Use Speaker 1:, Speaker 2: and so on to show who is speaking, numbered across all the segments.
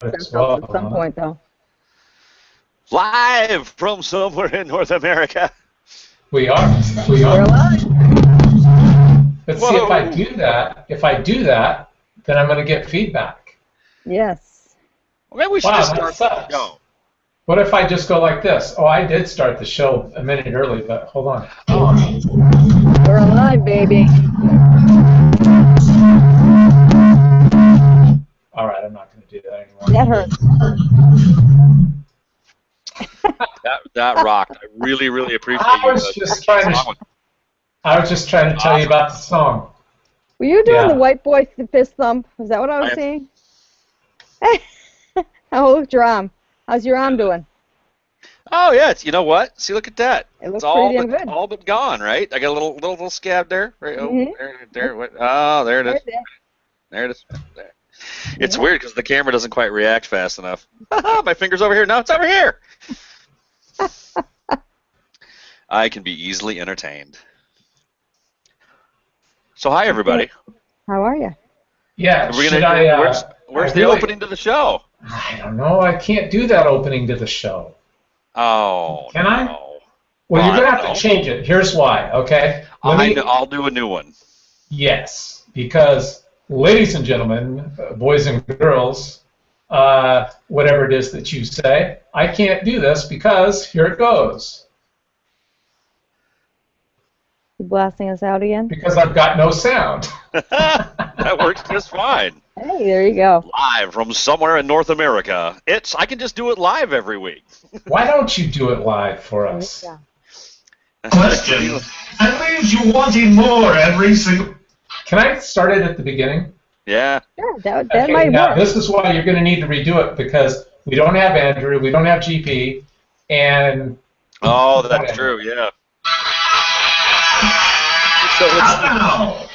Speaker 1: as well.
Speaker 2: At some point, though.
Speaker 3: Live from somewhere in North America.
Speaker 1: We are.
Speaker 2: We're live.
Speaker 1: But see, if I do that, then I'm going to get feedback.
Speaker 2: Yes.
Speaker 3: Well, maybe we should just start the show.
Speaker 1: What if I just go like this? Oh, I did start the show a minute early, but hold on.
Speaker 2: We're live, baby.
Speaker 1: All right, I'm not going to do that anymore.
Speaker 2: That hurts.
Speaker 3: that rocked. I really, really appreciate
Speaker 1: I was just trying to tell you about the song.
Speaker 2: Were you doing the white boy fist thump? Is that what I was saying? How old's your arm? How's your arm doing?
Speaker 3: Oh yeah, you know what? See, look at that.
Speaker 2: It looks
Speaker 3: it's all
Speaker 2: pretty
Speaker 3: but,
Speaker 2: good.
Speaker 3: all but gone, right? I got a little scab there. Right? Oh, there. What? Oh, there it is. There it is. There. It's weird because the camera doesn't quite react fast enough. My finger's over here. No, it's over here. I can be easily entertained. So hi, everybody.
Speaker 2: How are you?
Speaker 1: Yeah.
Speaker 3: Where's the opening to the show?
Speaker 1: I don't know. I can't do that opening to the show.
Speaker 3: Oh.
Speaker 1: Can I?
Speaker 3: No.
Speaker 1: Well, you're going to have to change it. Here's why, okay?
Speaker 3: I'll do a new one.
Speaker 1: Yes, because, ladies and gentlemen, boys and girls, whatever it is that you say, I can't do this because here it goes.
Speaker 2: You blasting us out again?
Speaker 1: Because I've got no sound.
Speaker 3: That works just fine.
Speaker 2: Hey, there you go.
Speaker 3: Live from somewhere in North America. I can just do it live every week.
Speaker 1: Why don't you do it live for us?
Speaker 4: Question. That leaves you wanting more every single...
Speaker 1: Can I start it at the beginning?
Speaker 3: Yeah.
Speaker 2: Sure, that might work.
Speaker 1: This is why you're going to need to redo it, because we don't have Andrew, we don't have GP, and...
Speaker 3: Oh, that's true, yeah. So
Speaker 4: now,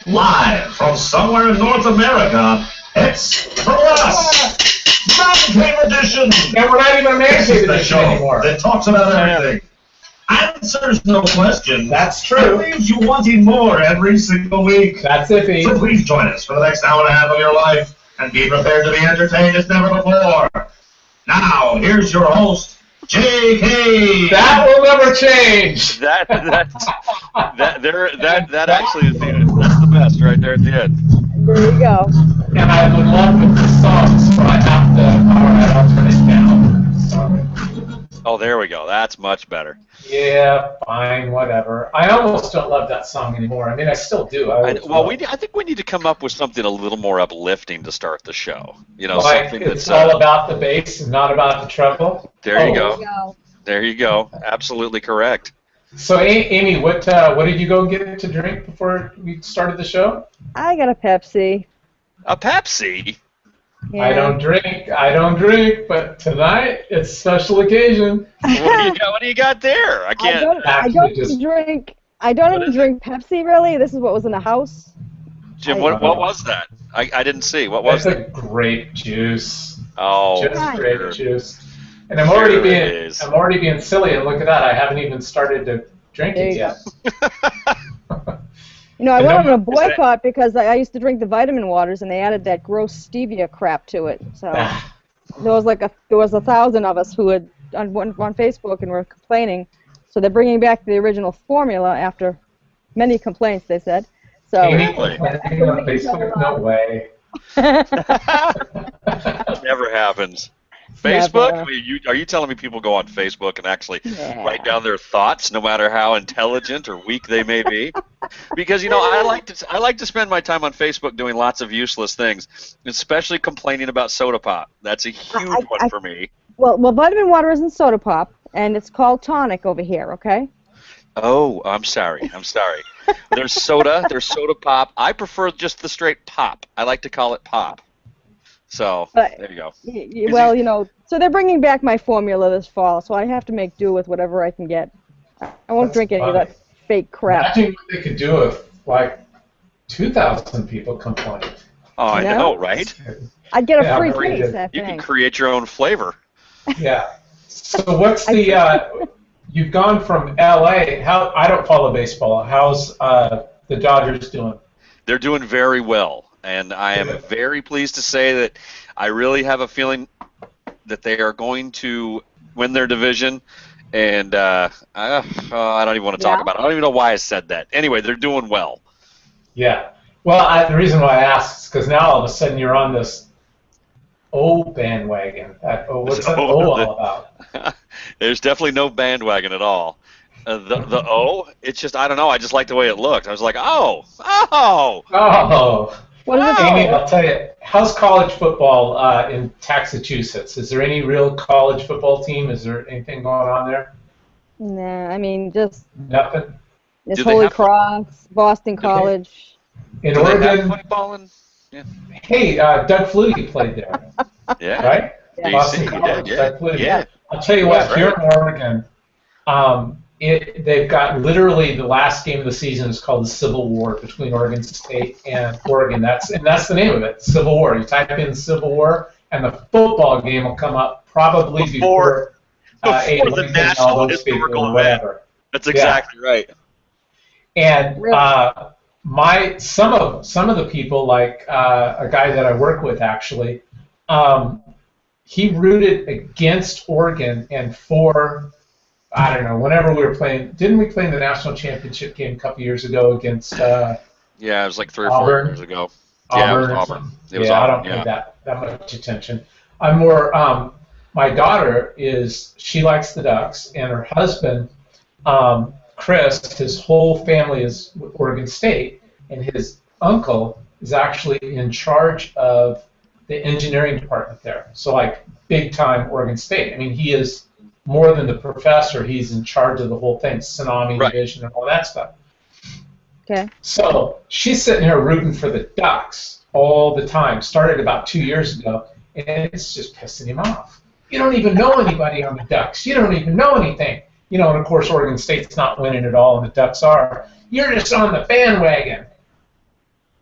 Speaker 4: live from somewhere in North America, it's For Us, Man Cave Edition.
Speaker 1: And we're not even a Man Cave Edition anymore.
Speaker 4: That talks about everything. Answers no questions.
Speaker 1: That's true.
Speaker 4: It leaves you wanting more every single week.
Speaker 1: That's iffy.
Speaker 4: So please join us for the next hour and a half of your life and be prepared to be entertained as never before. Now, here's your host, JK.
Speaker 1: That will never change.
Speaker 3: That actually is that's the best right there at the end.
Speaker 2: There you go.
Speaker 1: And I would love with the song, so I have to. All right, I'll turn it down. Sorry.
Speaker 3: Oh, there we go. That's much better.
Speaker 1: Yeah, fine, whatever. I almost don't love that song anymore. I mean, I still do.
Speaker 3: I think we need to come up with something a little more uplifting to start the show. You know,
Speaker 1: like
Speaker 3: something
Speaker 1: it's all about the bass and not about the treble.
Speaker 3: There you go. There you go. Absolutely correct.
Speaker 1: So, Amy, what did you go get to drink before we started the show?
Speaker 2: I got a Pepsi.
Speaker 3: A Pepsi?
Speaker 2: Yeah.
Speaker 1: I don't drink, but tonight it's a special occasion.
Speaker 3: What do you got there? I can't.
Speaker 2: I don't even drink Pepsi, really. This is what was in the house.
Speaker 3: Jim, what was that? I didn't see. What was
Speaker 1: it?
Speaker 3: It's
Speaker 1: a grape juice.
Speaker 3: Oh,
Speaker 1: just grape juice. And I'm already being silly, and look at that. I haven't even started to drink it yet.
Speaker 2: You know, I went on a boycott because I used to drink the vitamin waters, and they added that gross stevia crap to it. So there was 1,000 of us who had on Facebook and were complaining. So they're bringing back the original formula after many complaints. They said. So.
Speaker 1: Really? On Facebook? No way.
Speaker 3: Never happens. Facebook?
Speaker 2: Never.
Speaker 3: I mean, are you telling me people go on Facebook and actually write down their thoughts, no matter how intelligent or weak they may be? Because I like to spend my time on Facebook doing lots of useless things, especially complaining about soda pop. That's a huge one for me.
Speaker 2: Well, vitamin water isn't soda pop, and it's called tonic over here. Okay.
Speaker 3: Oh, I'm sorry. There's soda pop. I prefer just the straight pop. I like to call it pop. So, there you go.
Speaker 2: So they're bringing back my formula this fall, so I have to make do with whatever I can get. I won't drink any of that fake crap.
Speaker 1: Imagine what they could do if, 2,000 people complained.
Speaker 3: Oh, I know, right?
Speaker 2: I'd get a free case, I think.
Speaker 3: You can create your own flavor.
Speaker 1: Yeah. So what's the... You've gone from L.A. I don't follow baseball. How's the Dodgers doing?
Speaker 3: They're doing very well. and I am very pleased to say that I really have a feeling that they are going to win their division. And I don't even want to talk about it. I don't even know why I said that. Anyway, they're doing well.
Speaker 1: Yeah. Well, the reason why I asked is because now all of a sudden you're on this O bandwagon. What's that O all about?
Speaker 3: There's definitely no bandwagon at all. The O, it's just, I don't know. I just like the way it looked. I was like, oh.
Speaker 2: What is it?
Speaker 1: Amy, I'll tell you, how's college football in Massachusetts? Is there any real college football team? Is there anything going on there?
Speaker 2: Nah, I mean, just
Speaker 1: nothing.
Speaker 2: It's Holy Cross, Boston College.
Speaker 1: In Oregon.
Speaker 3: Yeah.
Speaker 1: Hey, Doug Flutie played there.
Speaker 3: Yeah.
Speaker 1: Right?
Speaker 3: Yeah.
Speaker 1: Boston College, Doug Flutie.
Speaker 3: Yeah.
Speaker 1: I'll tell you what, here in Oregon, they've got literally the last game of the season is called the Civil War between Oregon State and Oregon. That's the name of it, Civil War. You type in Civil War, and the football game will come up probably before
Speaker 3: the national historical event. That's exactly right.
Speaker 1: And some of the people, like a guy that I work with actually, he rooted against Oregon and for. I don't know, whenever we were playing, didn't we play in the national championship game a couple years ago against
Speaker 3: yeah, it was like 3 or 4 years ago.
Speaker 1: Auburn,
Speaker 3: yeah, it was Auburn.
Speaker 1: I don't pay that much attention. I'm more, my daughter she likes the Ducks, and her husband, Chris, his whole family is with Oregon State, and his uncle is actually in charge of the engineering department there. So like big time Oregon State. I mean, he is more than the professor, he's in charge of the whole thing, tsunami division and all that stuff.
Speaker 2: Okay.
Speaker 1: So she's sitting here rooting for the Ducks all the time. Started about 2 years ago, and it's just pissing him off. You don't even know anybody on the Ducks. You don't even know anything. And of course, Oregon State's not winning at all, and the Ducks are. You're just on the bandwagon.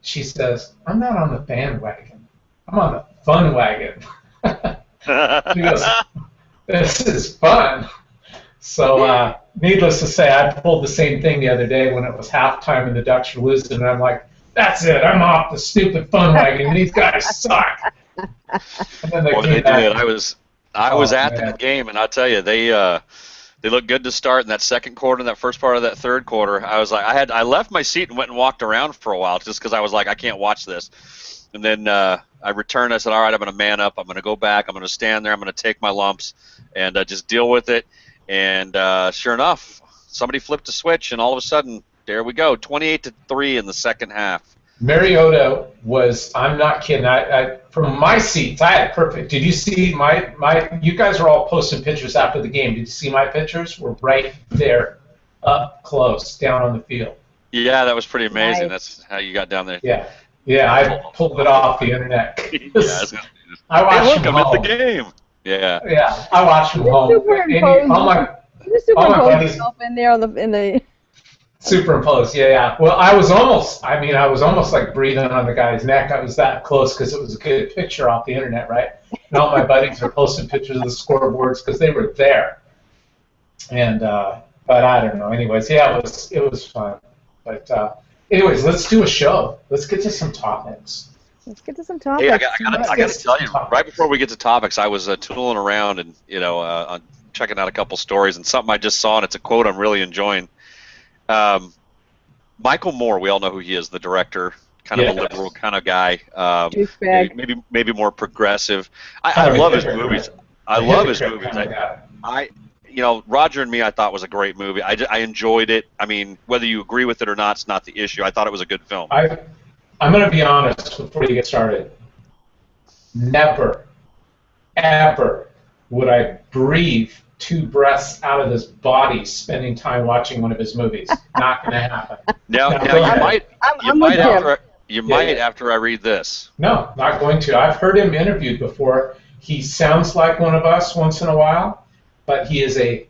Speaker 1: She says, I'm not on the bandwagon. I'm on the fun wagon. She goes, this is fun. So, needless to say, I pulled the same thing the other day when it was halftime and the Ducks were losing, and I'm like, that's it, I'm off the stupid fun wagon. These guys suck. And then
Speaker 3: they did. I was at that game, and I'll tell you, they looked good to start in that second quarter, in that first part of that third quarter. I was like, I left my seat and went and walked around for a while just because I was like, I can't watch this. And then I returned. I said, all right, I'm going to man up. I'm going to go back. I'm going to stand there. I'm going to take my lumps and just deal with it. And sure enough, somebody flipped a switch, and all of a sudden, there we go, 28-3 in the second half.
Speaker 1: Mariota was, I'm not kidding, I from my seats, I had perfect. Did you see you guys were all posting pictures after the game. Did you see my pictures? We're right there, up close, down on the field.
Speaker 3: Yeah, that was pretty amazing.
Speaker 2: Nice.
Speaker 3: That's how you got down there.
Speaker 1: Yeah, I pulled it off the internet.
Speaker 3: I watched them at the game.
Speaker 1: Yeah, I watched from home.
Speaker 2: You superimposed yourself in there in the.
Speaker 1: Superimposed, yeah. Well, I was almost like breathing on the guy's neck. I was that close because it was a good picture off the internet, right? And all my buddies are posting pictures of the scoreboards because they were there. And but I don't know. Anyways, yeah, it was fun. But anyways, let's do a show. Let's get to some topics.
Speaker 2: Let's get to some topics.
Speaker 3: Hey, I got to tell you, right before we get to topics, I was tooling around and checking out a couple stories, and something I just saw, and it's a quote I'm really enjoying. Michael Moore, we all know who he is, the director, kind of a liberal kind of guy, maybe more progressive. I love his movies. Roger and Me, I thought was a great movie. I enjoyed it. I mean, whether you agree with it or not, it's not the issue. I thought it was a good film.
Speaker 1: I'm going to be honest before you get started. Never, ever would I breathe 2 breaths out of this body spending time watching one of his movies. Not going to happen.
Speaker 3: Now you might after I read this.
Speaker 1: No, not going to. I've heard him interviewed before. He sounds like one of us once in a while, but he is a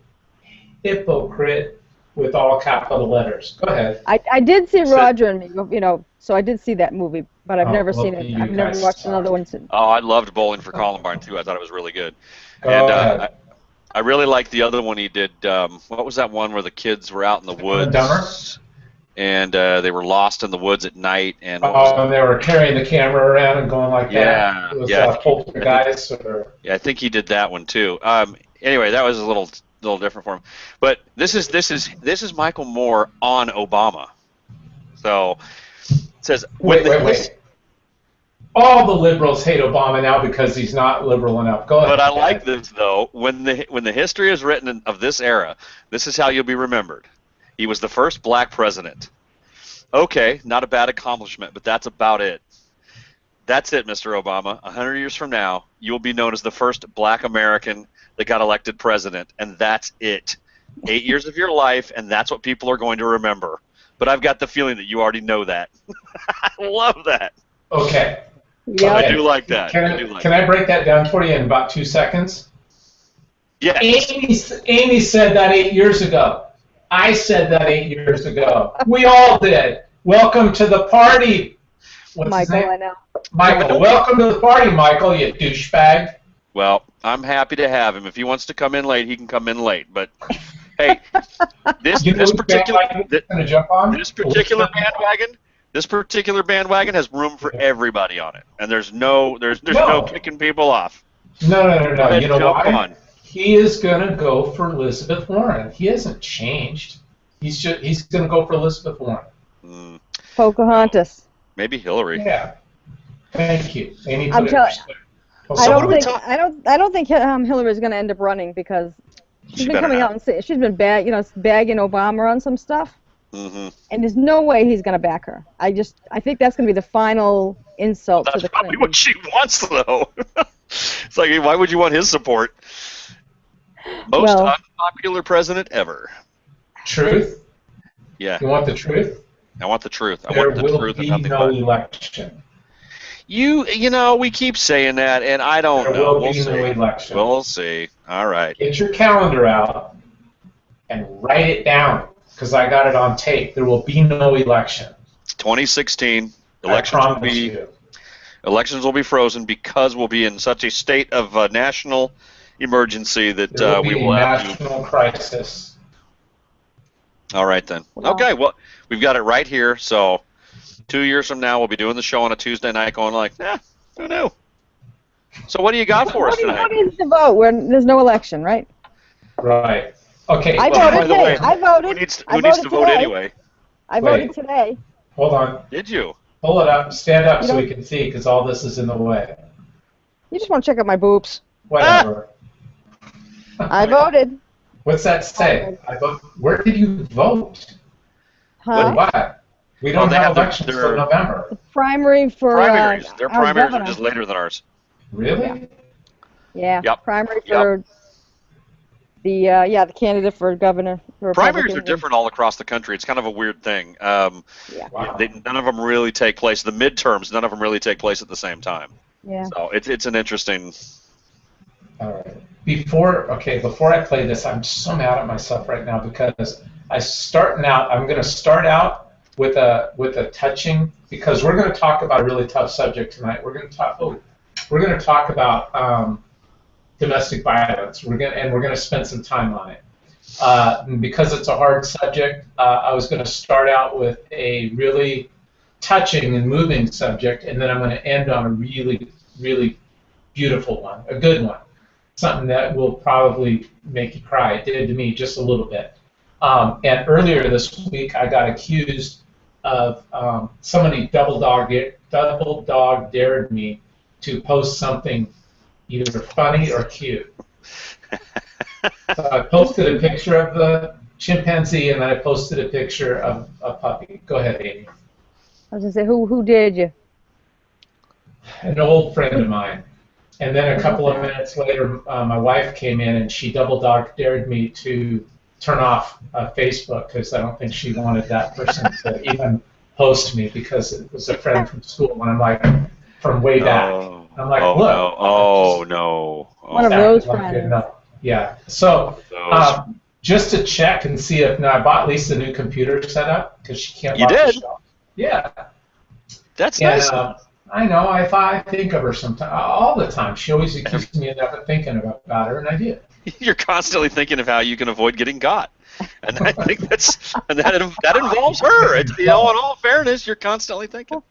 Speaker 1: hypocrite with all capital letters. Go ahead.
Speaker 2: I did see Roger and Me, so I did see that movie, but I've never seen it. I've never watched another one since.
Speaker 3: Oh, I loved Bowling for Columbine too. I thought it was really good. And I really liked the other one he did. What was that one where the kids were out in the woods?
Speaker 1: Dumber?
Speaker 3: and they were lost in the woods at night. And
Speaker 1: and they were carrying the camera around and going like that. It was Poltergeist, or
Speaker 3: I think he did that one too. Anyway, that was a little different for him. But this is Michael Moore on Obama. So it says
Speaker 1: wait. All the liberals hate Obama now because he's not liberal enough. Go ahead.
Speaker 3: But I like this though. When the history is written of this era, this is how you'll be remembered. He was the first black president. Okay, not a bad accomplishment, but that's about it. That's it, Mr. Obama. 100 years from now, you will be known as the first black American that got elected president, and that's it. 8 years of your life, and that's what people are going to remember. But I've got the feeling that you already know that. I love that.
Speaker 1: Okay.
Speaker 2: Yeah,
Speaker 3: I do like that.
Speaker 1: Can I break that down for you in about 2 seconds?
Speaker 3: Yeah.
Speaker 1: Amy said that 8 years ago. I said that 8 years ago. We all did. Welcome to the party. What's
Speaker 2: Michael,
Speaker 1: his name?
Speaker 2: I know.
Speaker 1: Michael, welcome to the party, Michael, you douchebag.
Speaker 3: Well, I'm happy to have him. If he wants to come in late, he can come in late. But hey, this particular bandwagon has room for everybody on it, and there's no kicking people off.
Speaker 1: No. You know why? He is gonna go for Elizabeth Warren. He hasn't changed. He's gonna go for Elizabeth Warren.
Speaker 2: Pocahontas.
Speaker 3: Maybe Hillary.
Speaker 1: Yeah. Thank you. Amy,
Speaker 2: I'm telling. I don't think Hillary's going to end up running because she's been coming out and saying she's been bagging Obama on some stuff, and there's no way he's going to back her. I think that's going to be the final insult to the Clintons.
Speaker 3: That's probably what she wants, though. It's like, why would you want his support? Most unpopular president ever.
Speaker 1: Truth?
Speaker 3: Yeah.
Speaker 1: You want the truth?
Speaker 3: I want the truth.
Speaker 1: There will be no election.
Speaker 3: You know, we keep saying that, and I don't know.
Speaker 1: There will be no election.
Speaker 3: We'll see. All right.
Speaker 1: Get your calendar out and write it down, because I got it on tape. There will be no election.
Speaker 3: 2016, elections will be frozen because we'll be in such a state of national emergency that we will have
Speaker 1: a national crisis.
Speaker 3: All right, then.
Speaker 2: Wow.
Speaker 3: Okay, well, we've got it right here, so 2 years from now, we'll be doing the show on a Tuesday night going like, who knew? So what do you got for us tonight?
Speaker 2: What is the vote when there's no election, right?
Speaker 1: Right. Okay.
Speaker 2: I voted today. I voted.
Speaker 3: Who needs to vote anyway?
Speaker 2: I voted today.
Speaker 1: Hold on.
Speaker 3: Did you?
Speaker 1: Hold it up. Stand up so we can see, because all this is in the way.
Speaker 2: You just want to check out my boobs.
Speaker 1: Whatever.
Speaker 2: I voted.
Speaker 1: What's that say? Where did you vote?
Speaker 2: Huh?
Speaker 1: What? We don't have elections until November.
Speaker 2: The primary for
Speaker 3: their primaries
Speaker 2: governor.
Speaker 3: are just later than ours.
Speaker 1: Really?
Speaker 2: Yeah.
Speaker 3: Yep.
Speaker 2: Primary for the candidate for governor.
Speaker 3: Primaries are different all across the country. It's kind of a weird thing.
Speaker 1: Wow.
Speaker 3: None of them really take place. The midterms, none of them really take place at the same time.
Speaker 2: Yeah.
Speaker 3: So it's an interesting.
Speaker 1: All right. Before I play this, I'm so mad at myself right now because I'm going to start out with a touching, because we're going to talk about a really tough subject tonight. We're going to talk about domestic violence. We're going to spend some time on it. Because it's a hard subject, I was going to start out with a really touching and moving subject, and then I'm going to end on a really, really beautiful one, a good one. Something that will probably make you cry. It did to me just a little bit. And earlier this week, I got accused of somebody double dog dared me to post something either funny or cute. So I posted a picture of the chimpanzee, and then I posted a picture of a puppy. Go ahead, Amy.
Speaker 2: I was going to say, who dared you?
Speaker 1: An old friend of mine. And then a couple of minutes later, my wife came in, and she double dog dared me to turn off Facebook, because I don't think she wanted that person to even post me, because it was a friend from school, and I'm like, from way back. I'm like, look.
Speaker 3: No. Oh, no.
Speaker 2: One of those friends.
Speaker 1: Yeah. So just to check and see if, I bought Lisa a new computer setup, because she can't watch the show. Yeah.
Speaker 3: That's nice.
Speaker 1: I know. I think of her sometimes, all the time. She always accuses me of never thinking about her, and I do.
Speaker 3: You're constantly thinking of how you can avoid getting caught. And I think that involves her. It's, in all fairness, you're constantly thinking.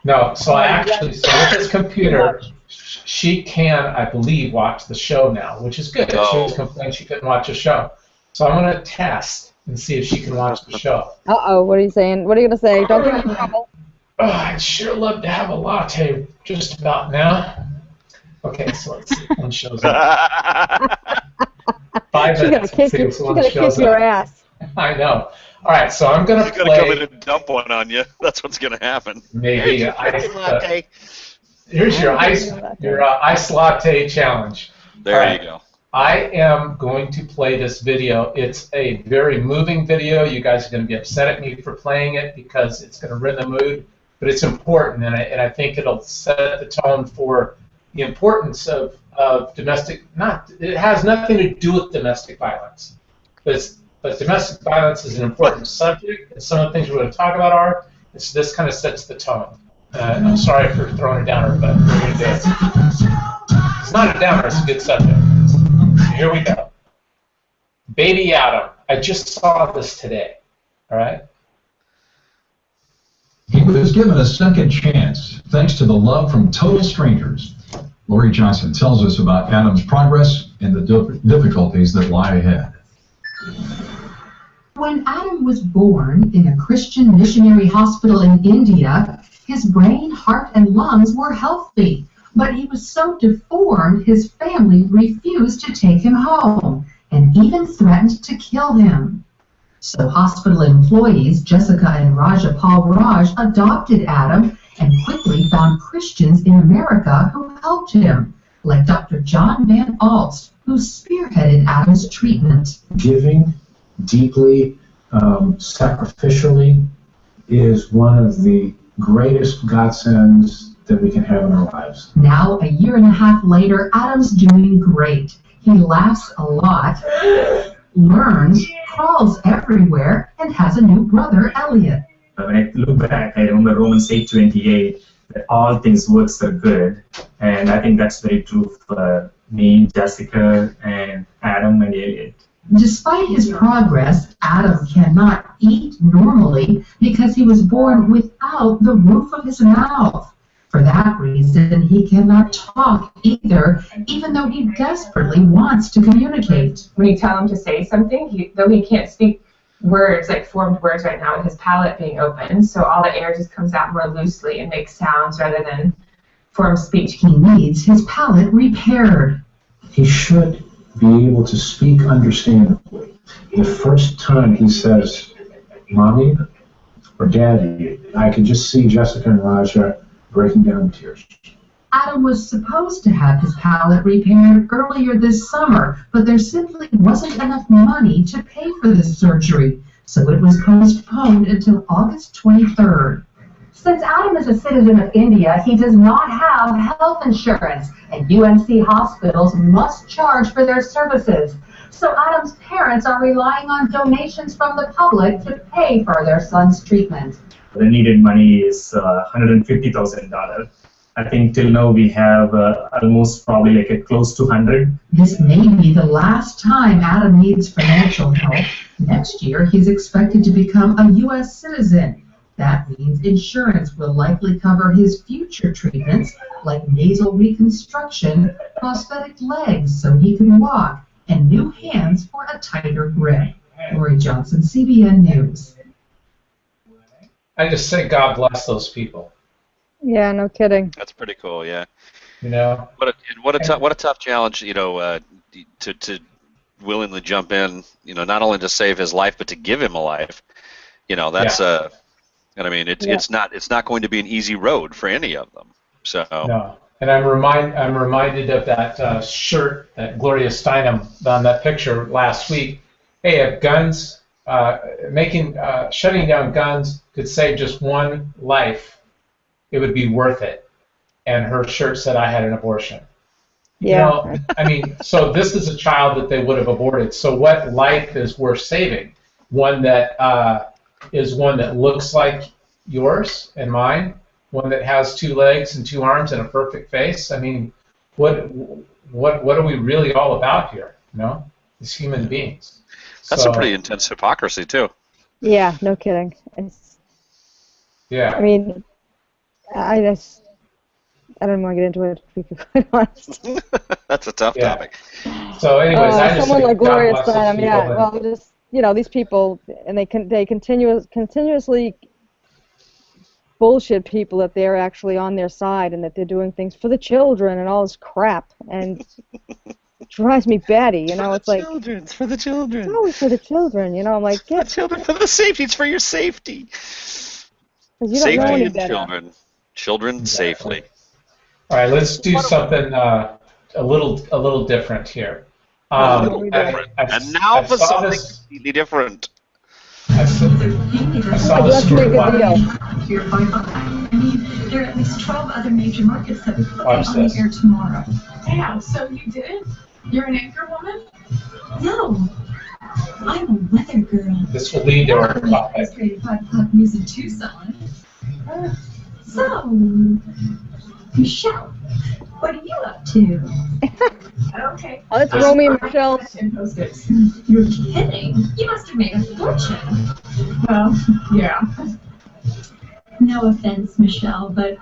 Speaker 1: No, so with this computer, she can, I believe, watch the show now, which is good. She was complaining she couldn't watch the show. So I'm going to test and see if she can watch the show.
Speaker 2: Uh-oh, what are you saying? What are you going to say? Don't get in trouble.
Speaker 1: Oh, I'd sure love to have a latte just about now. Okay, so let's see when shows up. 5 minutes.
Speaker 2: She's going to kick your ass.
Speaker 1: I know. All right, so I'm going to play.
Speaker 3: She's going to come in and dump one on you. That's what's going to happen.
Speaker 1: Maybe here's your ice latte challenge.
Speaker 3: There you go.
Speaker 1: I am going to play this video. It's a very moving video. You guys are going to be upset at me for playing it because it's going to ruin the mood, but it's important, and I think it'll set the tone for the importance of domestic. It has nothing to do with domestic violence, but domestic violence is an important subject, and some of the things we're going to talk about are. This kind of sets the tone. I'm sorry for throwing a downer, but we're going to do it. It's not a downer. It's a good subject. Here we go. Baby Adam. I just saw this today. All right?
Speaker 5: He was given a second chance thanks to the love from total strangers. Lori Johnson tells us about Adam's progress and the difficulties that lie ahead.
Speaker 6: When Adam was born in a Christian missionary hospital in India, his brain, heart, and lungs were healthy. But he was so deformed, his family refused to take him home and even threatened to kill him. So hospital employees Jessica and Raja Paul Raj adopted Adam and quickly found Christians in America who helped him, like Dr. John Van Alst, who spearheaded Adam's treatment.
Speaker 7: Giving deeply, sacrificially, is one of the greatest godsends that we can have in our lives.
Speaker 6: Now, a year and a half later, Adam's doing great. He laughs a lot, learns, crawls everywhere, and has a new brother, Elliot.
Speaker 8: When I look back, I remember Romans 8:28, that all things work for good, and I think that's very true for me, Jessica, and Adam, and Elliot.
Speaker 6: Despite his progress, Adam cannot eat normally because he was born without the roof of his mouth. For that reason, he cannot talk either, even though he desperately wants to communicate.
Speaker 9: When you tell him to say something, though he can't speak words, like formed words right now with his palate being open, so all the air just comes out more loosely and makes sounds rather than form speech.
Speaker 6: He needs his palate repaired.
Speaker 7: He should be able to speak understandably. The first time he says, Mommy or Daddy, I can just see Jessica and Raja breaking down in tears.
Speaker 6: Adam was supposed to have his palate repaired earlier this summer, but there simply wasn't enough money to pay for this surgery, so it was postponed until August 23rd.
Speaker 9: Since Adam is a citizen of India, he does not have health insurance, and UNC hospitals must charge for their services. So Adam's parents are relying on donations from the public to pay for their son's treatment.
Speaker 8: The needed money is $150,000. I think till now we have almost probably like a close to 100.
Speaker 6: This may be the last time Adam needs financial help. Next year, he's expected to become a U.S. citizen. That means insurance will likely cover his future treatments, like nasal reconstruction, prosthetic legs so he can walk, and new hands for a tighter grip. Lori Johnson, CBN News.
Speaker 1: I just say God bless those people.
Speaker 2: Yeah, no kidding.
Speaker 3: That's pretty cool. Yeah.
Speaker 1: You know.
Speaker 3: What a tough challenge. You know, to willingly jump in. You know, not only to save his life, but to give him a life. You know, that's and I mean, it's not going to be an easy road for any of them. So. No.
Speaker 1: And I'm reminded of that shirt that Gloria Steinem on that picture last week. Hey, if guns, shutting down guns could save just one life, it would be worth it. And her shirt said, I had an abortion.
Speaker 2: Yeah.
Speaker 1: You know, I mean, so this is a child that they would have aborted. So what life is worth saving? One that looks like yours and mine, one that has 2 legs and 2 arms and a perfect face. I mean, what are we really all about here? You know, as human beings.
Speaker 3: That's some pretty intense hypocrisy too.
Speaker 2: Yeah, no kidding.
Speaker 1: Yeah.
Speaker 2: I mean, I don't want to get into it, to be quite honest.
Speaker 3: That's a tough topic.
Speaker 1: So, anyways, I just
Speaker 2: someone
Speaker 1: think
Speaker 2: like
Speaker 1: God
Speaker 2: Gloria
Speaker 1: bless those
Speaker 2: Steinem,
Speaker 1: people
Speaker 2: yeah.
Speaker 1: that-
Speaker 2: Well, just these people, and they continuously bullshit people that they're actually on their side and that they're doing things for the children and all this crap, and it drives me batty. You know, it's like
Speaker 3: Children, it's for the children.
Speaker 2: it's always for the children. You know, I'm like,
Speaker 3: The children for the safety. It's for your safety.
Speaker 2: 'cause you don't know
Speaker 3: Safety
Speaker 2: any
Speaker 3: and
Speaker 2: better.
Speaker 3: children. Children safely.
Speaker 1: All right, let's do something a little different here.
Speaker 3: A little different. And now
Speaker 1: I
Speaker 3: for
Speaker 1: saw
Speaker 3: something
Speaker 1: this-
Speaker 3: completely different.
Speaker 1: I saw this
Speaker 2: Let's
Speaker 1: story
Speaker 2: make a
Speaker 1: once.
Speaker 2: deal.
Speaker 10: I mean, there are at least 12 other major markets that we put
Speaker 1: Watch
Speaker 10: on
Speaker 1: this.
Speaker 10: the air tomorrow.
Speaker 11: Yeah, so you did? You're an anchor woman?
Speaker 10: No, I'm a weather girl.
Speaker 1: This will lead to our topic.
Speaker 10: It's created 5 o'clock news in Tucson. So, Michelle, what are you up to?
Speaker 11: Okay.
Speaker 2: Oh, that's Romy and Michelle.
Speaker 11: And Post-its.
Speaker 10: You're kidding. You must have made a fortune.
Speaker 11: Well, yeah.
Speaker 10: No offense, Michelle, but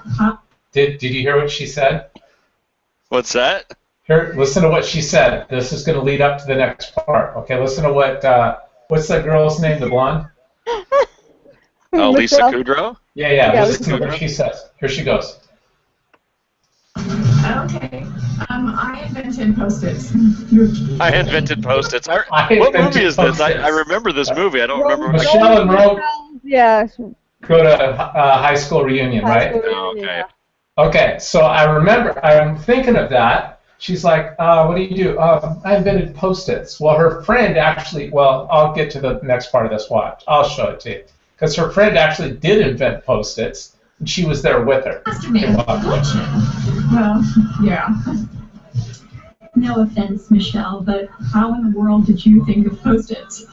Speaker 1: Did you hear what she said?
Speaker 3: What's that?
Speaker 1: Here, listen to what she said. This is going to lead up to the next part. Okay, listen to what's that girl's name, the blonde?
Speaker 3: Oh, Lisa
Speaker 2: Michelle.
Speaker 3: Kudrow?
Speaker 1: Yeah, listen
Speaker 3: Lisa
Speaker 1: to what she says. Here she goes.
Speaker 11: Okay. I invented Post-its.
Speaker 3: I invented Post-its.
Speaker 1: I
Speaker 3: What
Speaker 1: invented
Speaker 3: movie is this? I
Speaker 1: Post-its.
Speaker 3: remember this movie. I don't remember.
Speaker 1: Michelle and Rome
Speaker 2: Yeah.
Speaker 1: go to high school reunion, right?
Speaker 3: Oh, okay.
Speaker 1: Okay, so I'm thinking of that. She's like, what do you do? I invented Post-its. Well, her friend actually, I'll get to the next part of this watch. I'll show it to you. Because her friend actually did invent Post-its, and she was there with her.
Speaker 10: must have made a fortune.
Speaker 11: Well, yeah.
Speaker 10: No offense, Michelle, but how in the world did you think of Post-its?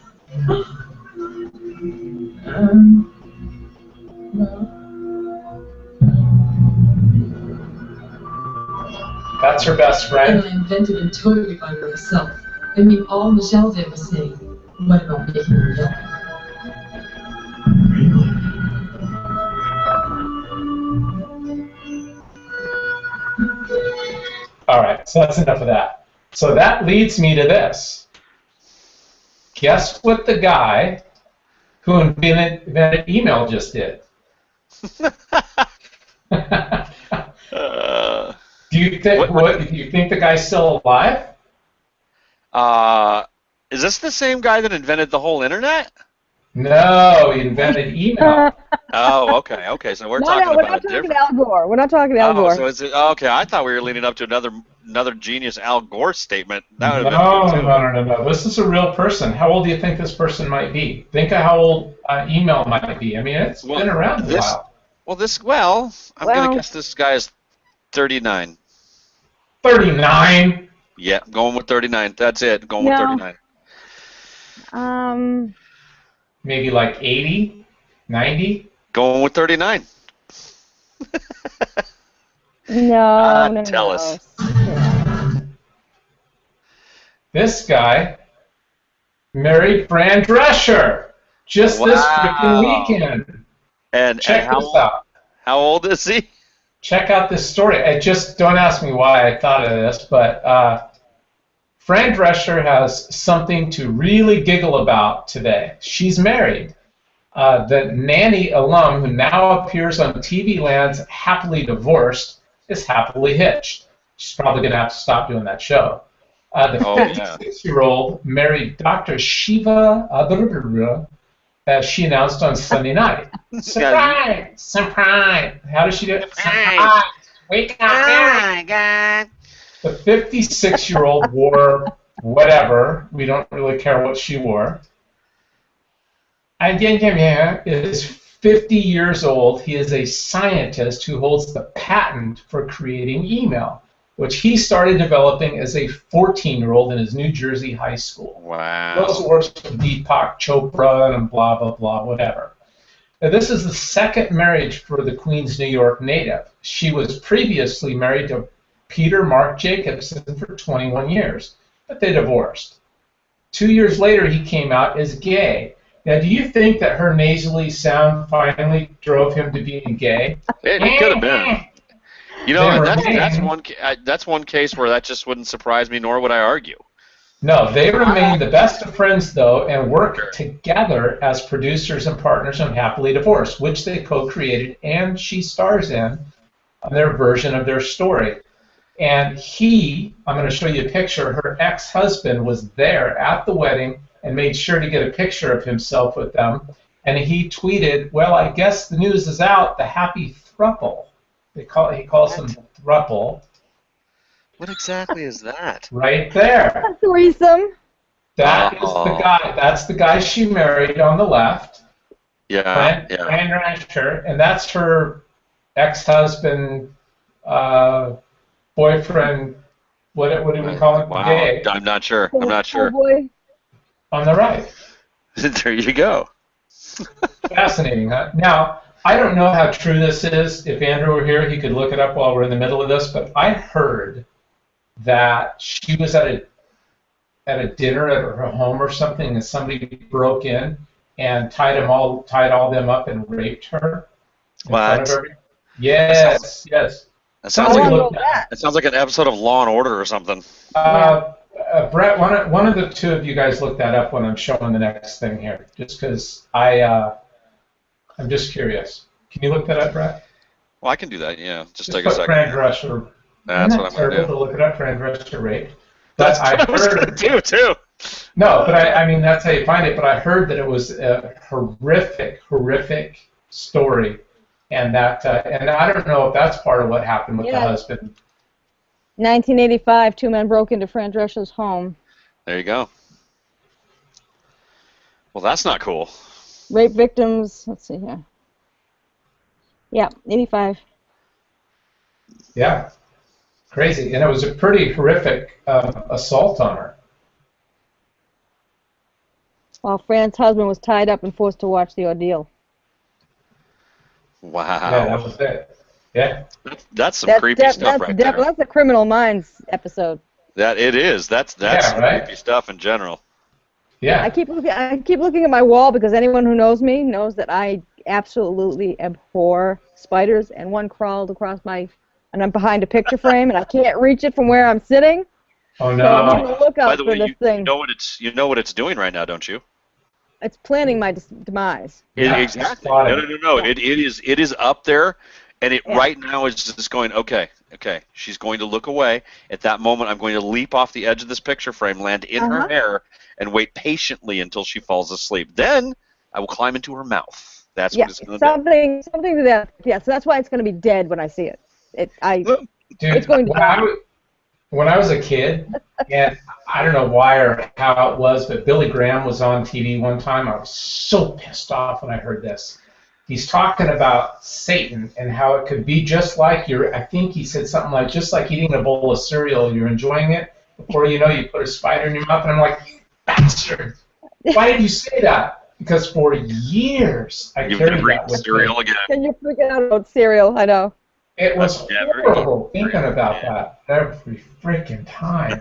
Speaker 1: That's her best friend.
Speaker 12: I invented it totally by myself. I mean, all Michelle did was say, what about making her yellow?
Speaker 1: All right, so that's enough of that. So that leads me to this. Guess what the guy who invented email just did? Do you think the guy's still alive?
Speaker 3: Is this the same guy that invented the whole internet?
Speaker 1: No, he invented email.
Speaker 3: Oh, okay. So we're
Speaker 2: No,
Speaker 3: talking
Speaker 2: we're
Speaker 3: about
Speaker 2: not
Speaker 3: a
Speaker 2: talking
Speaker 3: different.
Speaker 2: Al Gore. We're not talking Al Gore.
Speaker 3: So is it okay? I thought we were leading up to another genius Al Gore statement. That would have been good too.
Speaker 1: No. This is a real person. How old do you think this person might be? Think of how old email might be. I mean, it's been around a while.
Speaker 3: I'm gonna guess this guy is 39.
Speaker 1: 39.
Speaker 3: Yeah, going with 39. That's it. Going with 39.
Speaker 1: Maybe like 80, 90.
Speaker 3: Going with 39.
Speaker 2: No.
Speaker 3: Tell us.
Speaker 2: Yeah.
Speaker 1: This guy married Fran Drescher just this freaking weekend.
Speaker 3: And
Speaker 1: Check this out.
Speaker 3: How old is he?
Speaker 1: Check out this story. Don't ask me why I thought of this, but Fran Drescher has something to really giggle about today. She's married. The Nanny alum who now appears on TV Land's Happily Divorced is happily hitched. She's probably going to have to stop doing that show. The 56-year-old married Dr. Shiva as she announced on Sunday night. Surprise! Surprise! How does she do it? Surprise! Wake up! Oh my God! The 56-year-old wore whatever. We don't really care what she wore. Is 50 years old. He is a scientist who holds the patent for creating email, which he started developing as a 14-year-old in his New Jersey high school.
Speaker 3: Wow.
Speaker 1: He also works with Deepak Chopra and blah, blah, blah, whatever. Now, this is the second marriage for the Queens, New York native. She was previously married to Peter Mark Jacobson for 21 years, but they divorced. 2 years later, he came out as gay. Now, do you think that her nasally sound finally drove him to being gay?
Speaker 3: It could have been. You know, that's one case where that just wouldn't surprise me, nor would I argue.
Speaker 1: No, they remain the best of friends, though, and work together as producers and partners on Happily Divorced, which they co-created, and she stars in their version of their story. And I'm going to show you a picture, her ex-husband was there at the wedding and made sure to get a picture of himself with them. And he tweeted, well, I guess the news is out, the happy throuple. He calls them the throuple.
Speaker 3: What exactly is that?
Speaker 1: Right there.
Speaker 2: A threesome.
Speaker 1: That is the guy. That's the guy she married on the left.
Speaker 3: Yeah.
Speaker 1: Fran Drescher, and that's her ex-husband, boyfriend. What do we call him?
Speaker 3: Wow.
Speaker 1: Gay.
Speaker 3: I'm not sure. I'm not sure.
Speaker 2: Boy.
Speaker 1: On the right.
Speaker 3: There you go.
Speaker 1: Fascinating, huh? Now, I don't know how true this is. If Andrew were here, he could look it up while we're in the middle of this. But I heard that she was at a dinner at her home or something, and somebody broke in and tied all them up and raped her.
Speaker 3: What?
Speaker 1: Yes.
Speaker 3: That sounds like an episode of Law and Order or something.
Speaker 1: Brett, one of the two of you guys look that up when I'm showing the next thing here, just because I'm just curious. Can you look that up, Brett?
Speaker 3: Well, I can do that. Yeah, just take
Speaker 1: put
Speaker 3: a second.
Speaker 1: Fran Drescher.
Speaker 3: That's what I'm going to do.
Speaker 1: To look it up, Fran Drescher rape.
Speaker 3: That's what I was going to do too.
Speaker 1: No, but I mean that's how you find it. But I heard that it was a horrific story, and that and I don't know if that's part of what happened with the husband.
Speaker 2: 1985, 2 men broke into Fran Drescher's home.
Speaker 3: There you go. Well, that's not cool.
Speaker 2: Rape victims. Let's see here. Yeah, 85.
Speaker 1: Yeah, crazy, and it was a pretty horrific assault on her.
Speaker 2: While Fran's husband was tied up and forced to watch the ordeal.
Speaker 3: Wow.
Speaker 1: Yeah, that was it. Yeah.
Speaker 3: That's some creepy stuff right there.
Speaker 2: That's a Criminal Minds episode.
Speaker 3: That it is. That's creepy stuff in general.
Speaker 1: Yeah.
Speaker 2: I keep looking at my wall because anyone who knows me knows that I absolutely abhor spiders, and one crawled across and I'm behind a picture frame and I can't reach it from where I'm sitting.
Speaker 1: Oh no.
Speaker 2: So I'm on the lookout
Speaker 3: By the
Speaker 2: for
Speaker 3: way,
Speaker 2: this thing.
Speaker 3: You know what it's doing right now, don't you?
Speaker 2: It's planning my demise.
Speaker 3: Exactly. No. It is up there, and it right now is just going, okay, she's going to look away. At that moment, I'm going to leap off the edge of this picture frame, land in her hair, and wait patiently until she falls asleep. Then I will climb into her mouth. That's what it's going to do.
Speaker 2: Something to that. Yeah, so that's why it's going to be dead when I see it.
Speaker 1: Dude,
Speaker 2: it's going to die.
Speaker 1: When I was a kid, and I don't know why or how it was, but Billy Graham was on TV one time. I was so pissed off when I heard this. He's talking about Satan and how it could be just like I think he said something like, just like eating a bowl of cereal, you're enjoying it. Before you know, you put a spider in your mouth, and I'm like, you bastard! Why did you say that? Because for years I carried that with
Speaker 3: cereal again.
Speaker 2: And you're freaking out about cereal, I know.
Speaker 1: It was horrible thinking about that every freaking time.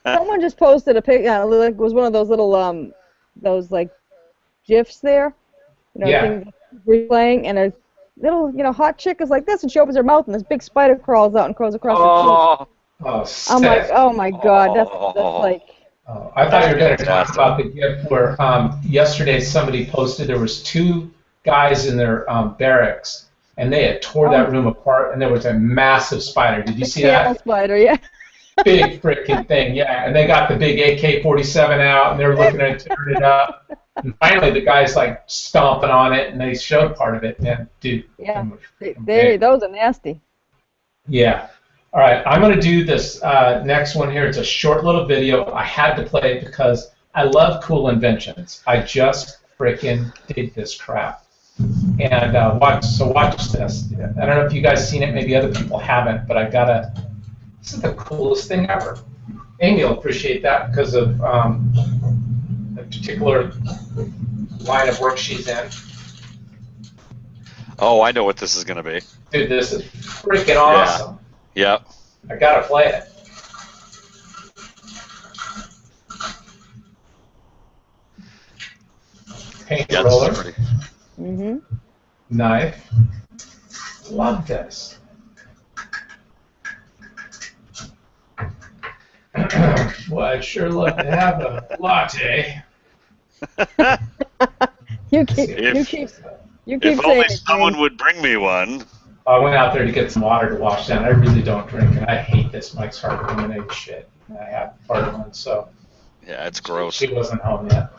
Speaker 2: Someone just posted a picture. It was one of those little those like GIFs there. Things replaying, and a little hot chick is like this, and she opens her mouth, and this big spider crawls out and crawls across her cheek. I'm like, oh my god, that's like.
Speaker 1: Oh, I thought you were going to talk about the GIF where yesterday somebody posted there was 2 guys in their barracks. And they had tore that room apart, and there was a massive spider. Did you see that?
Speaker 2: Spider, yeah.
Speaker 1: Big freaking thing, yeah. And they got the big AK-47 out, and they're looking at tearing it up. And finally, the guy's like stomping on it, and they showed part of it. And dude,
Speaker 2: yeah, those are nasty.
Speaker 1: Yeah. All right, I'm going to do this next one here. It's a short little video. I had to play it because I love cool inventions. I just freaking dig this crap. And watch this. I don't know if you guys seen it, maybe other people haven't, but this is the coolest thing ever. Amy will appreciate that because of a particular line of work she's in.
Speaker 3: Oh, I know what this is going to be.
Speaker 1: Dude, this is freaking awesome.
Speaker 3: Yeah.
Speaker 1: I gotta play it. paint
Speaker 3: Yeah,
Speaker 1: roller.
Speaker 3: this is pretty.
Speaker 2: Mm-hmm.
Speaker 1: Knife. Love this. Well, I'd sure love to have a latte.
Speaker 2: You keep
Speaker 3: If
Speaker 2: saying
Speaker 3: only
Speaker 2: it,
Speaker 3: someone
Speaker 2: James.
Speaker 3: would bring me one.
Speaker 1: I went out there to get some water to wash down. I really don't drink, and I hate this Mike's Hard Lemonade shit. I have part of one, so
Speaker 3: Yeah, it's gross.
Speaker 1: she wasn't home yet.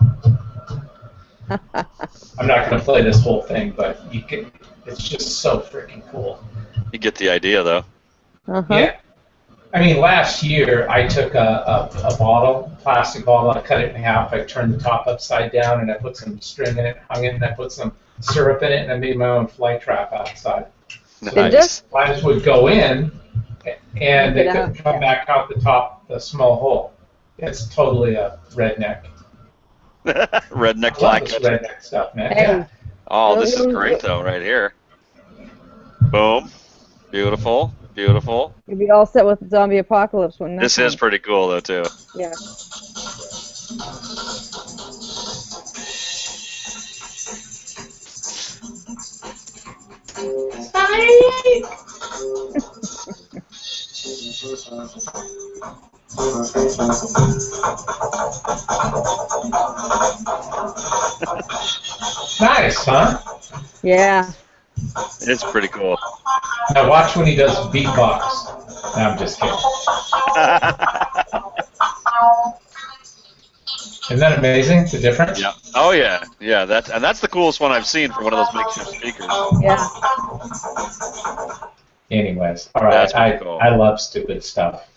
Speaker 1: I'm not going to play this whole thing, but it's just so freaking cool.
Speaker 3: You get the idea, though.
Speaker 2: Uh-huh.
Speaker 1: Yeah. I mean, last year I took a plastic bottle, I cut it in half, I turned the top upside down, and I put some string in it, hung it, and I put some syrup in it, and I made my own fly trap outside.
Speaker 3: Nice.
Speaker 1: Flies would go in, and they couldn't come back out the small hole. It's totally a redneck.
Speaker 3: Redneck
Speaker 1: I
Speaker 3: fly
Speaker 1: love this
Speaker 3: catcher.
Speaker 1: redneck stuff, man.
Speaker 2: Hey.
Speaker 1: Yeah.
Speaker 3: Oh, this is great, though, right here. Boom. Beautiful. Beautiful.
Speaker 2: You'll be all set with the zombie apocalypse when
Speaker 3: This is pretty cool, though, too.
Speaker 2: Yeah.
Speaker 1: Nice, huh?
Speaker 2: Yeah.
Speaker 3: It's pretty cool.
Speaker 1: Now watch when he does beatbox. No, I'm just kidding. Isn't that amazing? The difference?
Speaker 3: Yeah. Oh yeah. Yeah. That's the coolest one I've seen for one of those makeshift speakers.
Speaker 2: Yeah.
Speaker 1: Anyways, all right.
Speaker 3: That's pretty cool.
Speaker 1: I love stupid stuff.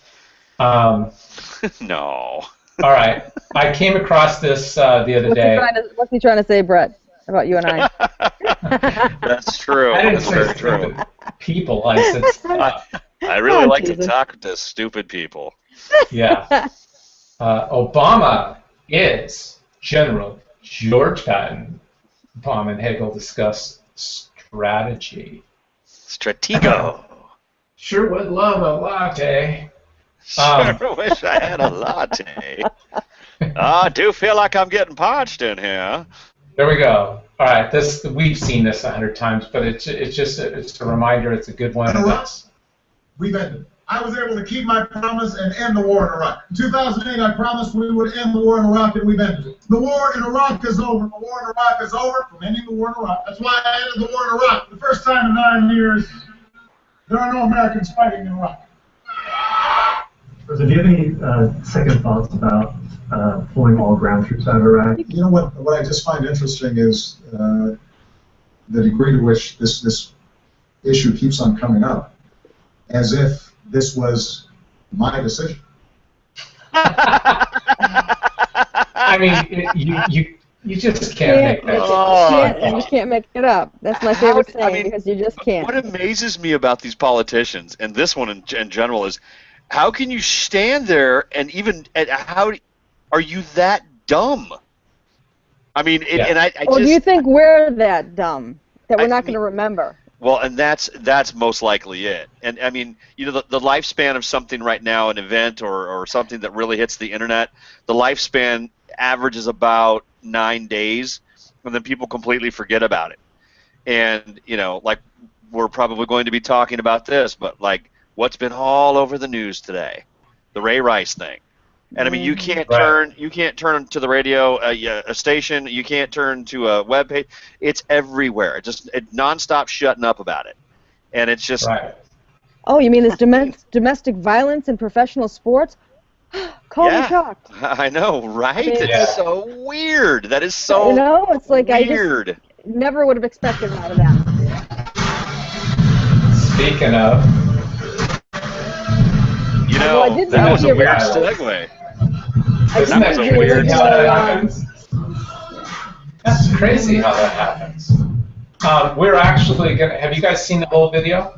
Speaker 3: No.
Speaker 1: All right. I came across this the other day.
Speaker 2: What's he trying to say, Brett, about you and I?
Speaker 3: That's true.
Speaker 1: I didn't
Speaker 3: That's
Speaker 1: say
Speaker 3: very true.
Speaker 1: stupid people. I said stuff.
Speaker 3: I really
Speaker 2: Oh,
Speaker 3: like to
Speaker 2: Jesus.
Speaker 3: talk to stupid people.
Speaker 1: Yeah. Obama is General George Patton. Obama and Hagel discuss strategy.
Speaker 3: Stratego.
Speaker 1: Sure would love a latte.
Speaker 3: Sure wish I had a latte. I do feel like I'm getting parched in here.
Speaker 1: There we go. All right, we've seen this 100 times, but it's a reminder. It's a good one. And that's,
Speaker 13: We've ended. I was able to keep my promise and end the war in Iraq. In 2008, I promised we would end the war in Iraq, and we've ended it. The war in Iraq is over. The war in Iraq is over from ending the war in Iraq. That's why I ended the war in Iraq. For the first time in 9 years, there are no Americans fighting in Iraq.
Speaker 8: So do you have any second thoughts about pulling all ground troops out of Iraq?
Speaker 13: You know what I just find interesting is the degree to which this issue keeps on coming up, as if this was my decision.
Speaker 1: I mean, you just can't make that.
Speaker 2: You can't make it up. That's my favorite saying, because you just can't.
Speaker 3: What amazes me about these politicians, and this one in general, is how can you stand there and how are you that dumb? I mean, and I just.
Speaker 2: Well, do you think we're that dumb that we're not going to remember?
Speaker 3: Well, and that's most likely it. And I mean, you know, the lifespan of something right now, an event or something that really hits the internet, the lifespan averages about 9 days, and then people completely forget about it. And you know, like we're probably going to be talking about this, but like what's been all over the news today, the Ray Rice thing. And I mean, you can't turn to the radio, a station. You can't turn to a web page. It's everywhere. It nonstop shutting up about it, and it's just.
Speaker 1: Right.
Speaker 2: Oh, you mean this domestic violence in professional sports? Call me shocked.
Speaker 3: I know, right?
Speaker 2: I mean,
Speaker 3: it's so weird. That is so.
Speaker 2: You know, it's like
Speaker 3: weird.
Speaker 2: I just never would have expected out of them.
Speaker 1: Speaking of.
Speaker 3: You know, that was a weird segue.
Speaker 1: Isn't that weird how that happens? That's crazy how that happens. We're actually gonna. Have you guys seen the whole video?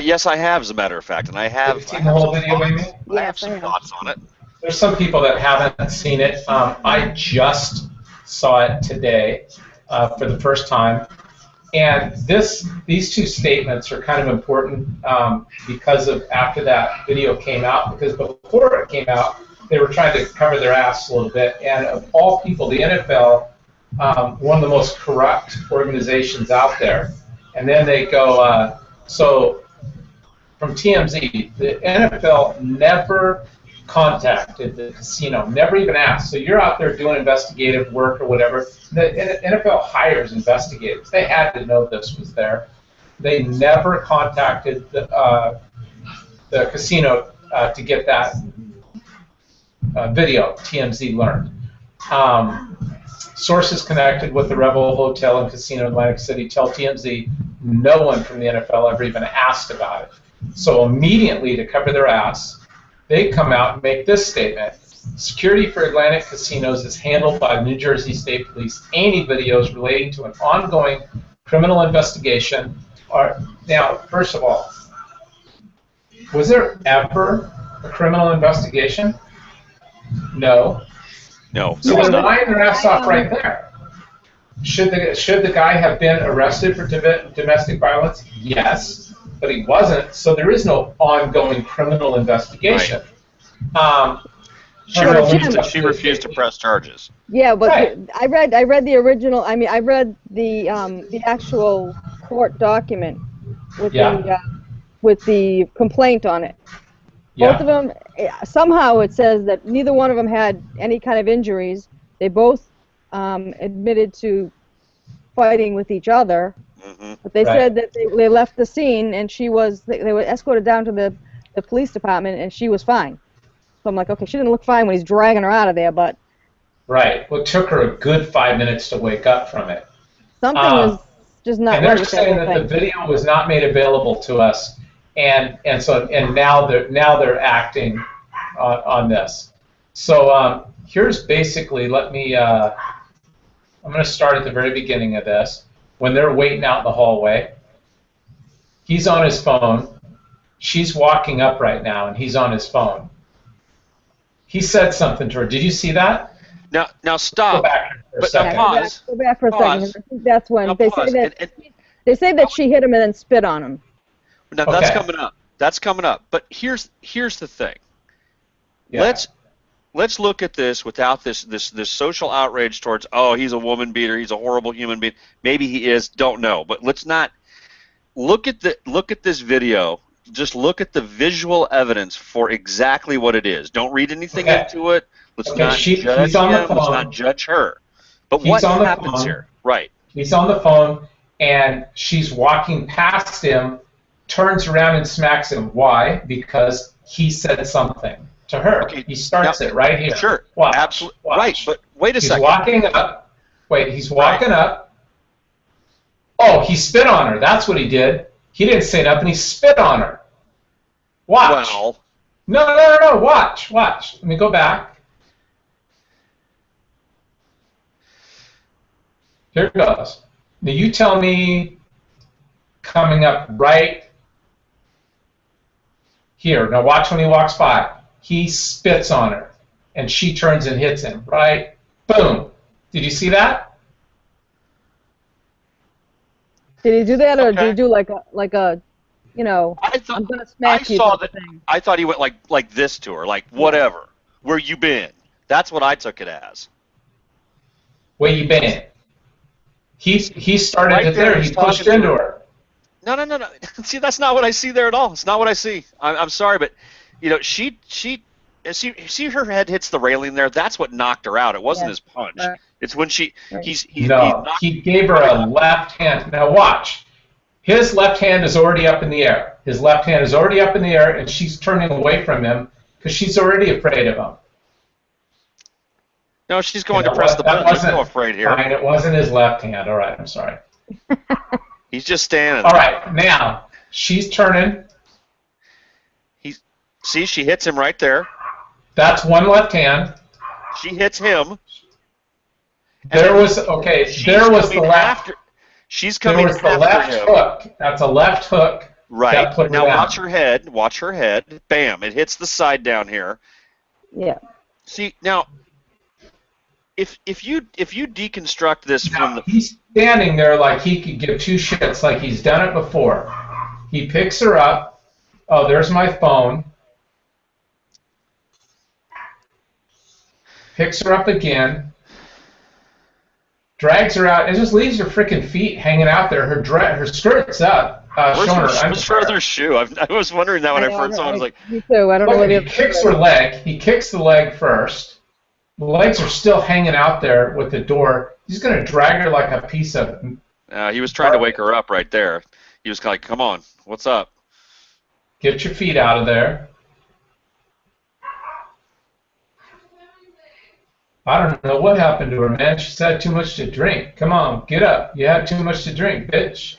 Speaker 3: Yes, I have, as a matter of fact, and I have.
Speaker 1: Seen the whole video, Amy?
Speaker 3: I have some thoughts on it.
Speaker 1: There's some people that haven't seen it. I just saw it today for the first time. And these two statements are kind of important because of after that video came out, because before it came out, they were trying to cover their ass a little bit. And of all people, the NFL one of the most corrupt organizations out there. And then they go, so from TMZ, the NFL never contacted the casino, never even asked. So you're out there doing investigative work or whatever. The NFL hires investigators. They had to know this was there. They never contacted the casino to get that video, TMZ learned. Sources connected with the Revel Hotel and Casino in Atlantic City tell TMZ no one from the NFL ever even asked about it. So immediately, to cover their ass, they come out and make this statement. Security for Atlantic casinos is handled by New Jersey State Police. Any videos relating to an ongoing criminal investigation are... Now, first of all, was there ever a criminal investigation? No.
Speaker 3: No.
Speaker 1: So they're lying their ass off right there. Should the guy have been arrested for domestic violence? Yes, but he wasn't. So there is no ongoing criminal investigation.
Speaker 3: Right. She refused to press charges.
Speaker 2: Yeah, but
Speaker 1: right.
Speaker 2: I read the original. I mean, I read the actual court document with the complaint on it. Both of them, somehow it says that neither one of them had any kind of injuries. They both admitted to fighting with each other, but they said that they left the scene and they were escorted down to the police department and she was fine. So I'm like, okay, she didn't look fine when he's dragging her out of there, but...
Speaker 1: Right. Well, it took her a good 5 minutes to wake up from it.
Speaker 2: Something was just not right.
Speaker 1: And they're saying that the video was not made available to us. And now they're acting on this. So here's basically, let me, I'm going to start at the very beginning of this. When they're waiting out in the hallway, he's on his phone. She's walking up right now, and he's on his phone. He said something to her. Did you see that?
Speaker 3: Now stop.
Speaker 1: Go back for a second.
Speaker 3: Pause.
Speaker 2: Go back for a second. I think that's when they say that she hit him and then spit on him.
Speaker 3: Now that's coming up. That's coming up. But here's the thing. Yeah. Let's look at this without this social outrage towards, oh, he's a woman beater, he's a horrible human being. Maybe he is, don't know. But let's not look at this video. Just look at the visual evidence for exactly what it is. Don't read anything into it. Let's not judge him. Let's not judge her. But what happens here? Right.
Speaker 1: He's on the phone, and she's walking past him, turns around and smacks him. Why? Because he said something to her. Okay. He starts it right here.
Speaker 3: Sure.
Speaker 1: Watch.
Speaker 3: Absolutely.
Speaker 1: Watch.
Speaker 3: Right. But wait a second.
Speaker 1: He's walking up. Wait, he's walking up. Oh, he spit on her. That's what he did. He didn't say nothing. He spit on her. Watch.
Speaker 3: Well.
Speaker 1: No. Watch. Let me go back. Here it goes. Now you tell me, coming up right here. Now watch when he walks by. He spits on her, and she turns and hits him. Right? Boom. Did you see that?
Speaker 2: Did he do that, or did he do like a, you know, I'm gonna smack you?
Speaker 3: I thought he went like this to her, like whatever. Where you been? That's what I took it as.
Speaker 1: Where you been? He started right it there. He pushed into her.
Speaker 3: No. See, that's not what I see there at all. It's not what I see. I'm sorry, but you know, she see her head hits the railing there. That's what knocked her out. It wasn't his punch. Right. It's when he
Speaker 1: gave her a left hand. Now watch. His left hand is already up in the air. His left hand is already up in the air, and she's turning away from him because she's already afraid of him.
Speaker 3: No, she's going to press the button. He's so afraid here.
Speaker 1: Fine, it wasn't his left hand. All right, I'm sorry.
Speaker 3: He's just standing.
Speaker 1: All right, now she's turning.
Speaker 3: See, she hits him right there.
Speaker 1: That's one left hand.
Speaker 3: She hits him.
Speaker 1: There was the left.
Speaker 3: She's coming after him.
Speaker 1: There was the left hook. That's a left hook.
Speaker 3: Right. Now watch her head. Watch her head. Bam! It hits the side down here.
Speaker 2: Yeah.
Speaker 3: See now. If you deconstruct this from the...
Speaker 1: He's standing there like he could give two shits, like he's done it before. He picks her up. Oh, there's my phone. Picks her up again. drags her out, and just leaves her freaking feet hanging out there. Her skirt's up, showing her underwear.
Speaker 3: What's her shoe? I was wondering that when I first saw it. I was like,
Speaker 2: me too. I don't know what
Speaker 1: he kicks her leg. He kicks the leg first. The legs are still hanging out there with the door. He's going to drag her like a piece of...
Speaker 3: he was trying to wake her up right there. He was kind of like, come on, what's up?
Speaker 1: Get your feet out of there. I don't know what happened to her, man. She's had too much to drink. Come on, get up. You had too much to drink, bitch.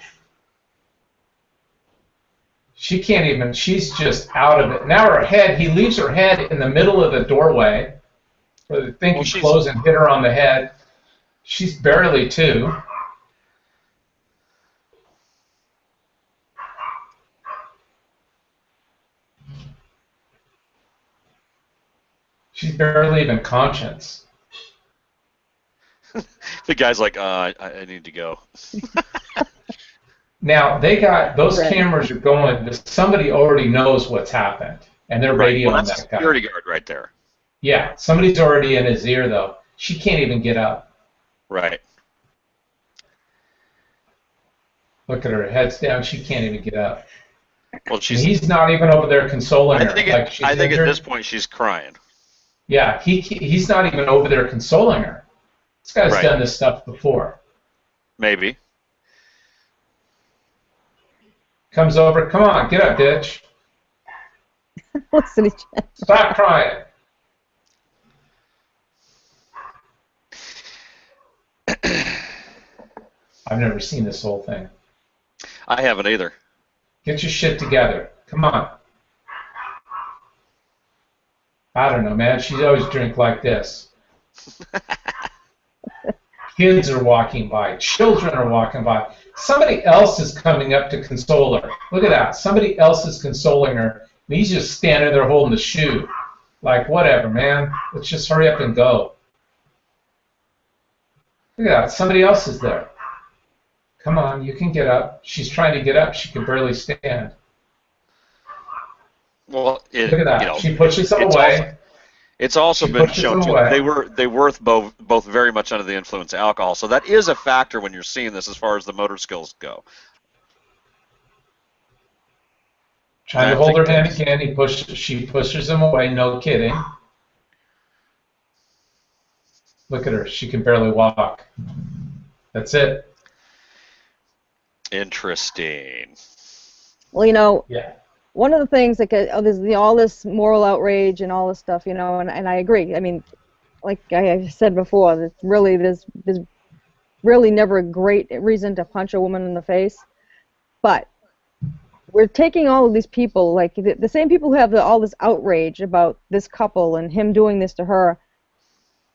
Speaker 1: She can't even, she's just out of it. Now her head, he leaves her head in the middle of the doorway where the thing could close and hit her on the head. She's barely two. She's barely even conscious.
Speaker 3: The guy's like, I need to go.
Speaker 1: Now, they got, those cameras are going, somebody already knows what's happened, and they're radioing
Speaker 3: that's
Speaker 1: that
Speaker 3: a
Speaker 1: guy.
Speaker 3: security guard right there.
Speaker 1: Yeah, somebody's already in his ear, though. She can't even get up.
Speaker 3: Right.
Speaker 1: Look at her, head's down, she can't even get up.
Speaker 3: Well,
Speaker 1: he's not even over there consoling her.
Speaker 3: I think at this point she's crying.
Speaker 1: Yeah, he's not even over there consoling her. This guy's done this stuff before.
Speaker 3: Maybe.
Speaker 1: Comes over, come on, get up, bitch. Stop crying. I've never seen this whole thing.
Speaker 3: I haven't either.
Speaker 1: Get your shit together. Come on. I don't know, man. She's always drink like this. Kids are walking by. Children are walking by. Somebody else is coming up to console her. Look at that. Somebody else is consoling her. And he's just standing there holding the shoe. Like, whatever, man. Let's just hurry up and go. Look at that. Somebody else is there. Come on, you can get up. She's trying to get up. She can barely stand.
Speaker 3: Well,
Speaker 1: look at that. She pushes them away.
Speaker 3: It's also been shown too. They were both very much under the influence of alcohol, so that is a factor when you're seeing this as far as the motor skills go.
Speaker 1: Trying to hold her hand again. She pushes him away. No kidding. Look at her. She can barely walk. That's it.
Speaker 3: Interesting.
Speaker 2: Well, you know.
Speaker 1: Yeah.
Speaker 2: One of the things that there's all this moral outrage and all this stuff, you know, and I agree. I mean, like I said before, there's really never a great reason to punch a woman in the face. But we're taking all of these people, like the same people who have all this outrage about this couple and him doing this to her,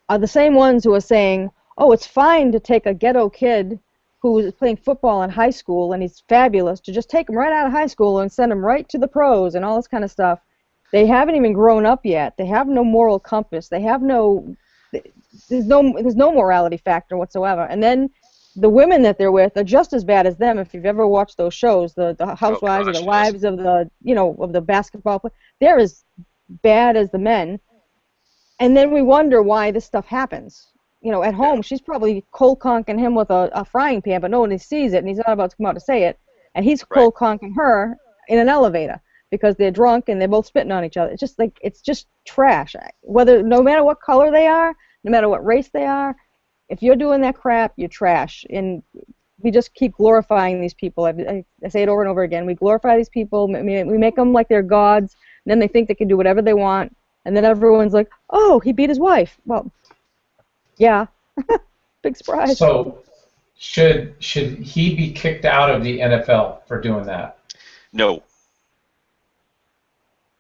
Speaker 2: are the same ones who are saying, oh, it's fine to take a ghetto kid who is playing football in high school and he's fabulous, to just take him right out of high school and send him right to the pros and all this kind of stuff. They haven't even grown up yet. They have no moral compass. They have there's no morality factor whatsoever. And then the women that they're with are just as bad as them. If you've ever watched those shows, the housewives or the wives of the of the basketball players, they're as bad as the men. And then we wonder why this stuff happens. You know, at home, she's probably cold conking him with a frying pan, but no one sees it, and he's not about to come out to say it. And he's cold conking her in an elevator because they're drunk and they're both spitting on each other. It's just trash. No matter what color they are, no matter what race they are, if you're doing that crap, you're trash. And we just keep glorifying these people. I say it over and over again. We glorify these people. We make them like they're gods. And then they think they can do whatever they want. And then everyone's like, oh, he beat his wife. Well, yeah. Big surprise.
Speaker 1: So should he be kicked out of the NFL for doing that?
Speaker 3: No.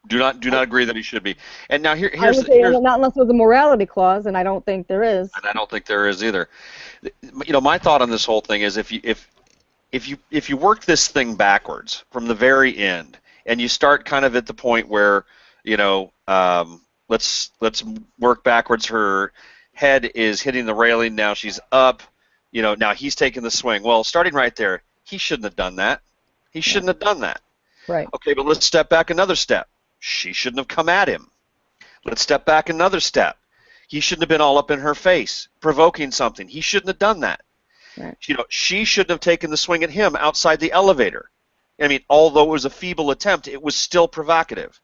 Speaker 3: Do not agree that he should be. And now here's
Speaker 2: not unless there's a morality clause, and I don't think there is.
Speaker 3: And I don't think there is either. You know, my thought on this whole thing is if you work this thing backwards from the very end, and you start kind of at the point where, you know, let's work backwards. Her head is hitting the railing, now she's up, you know, now he's taking the swing. Well, starting right there, he shouldn't have done that. He shouldn't have done that.
Speaker 2: Right.
Speaker 3: Okay, but let's step back another step. She shouldn't have come at him. Let's step back another step. He shouldn't have been all up in her face, provoking something. He shouldn't have done that.
Speaker 2: Right.
Speaker 3: You know, she shouldn't have taken the swing at him outside the elevator. I mean, although it was a feeble attempt, it was still provocative.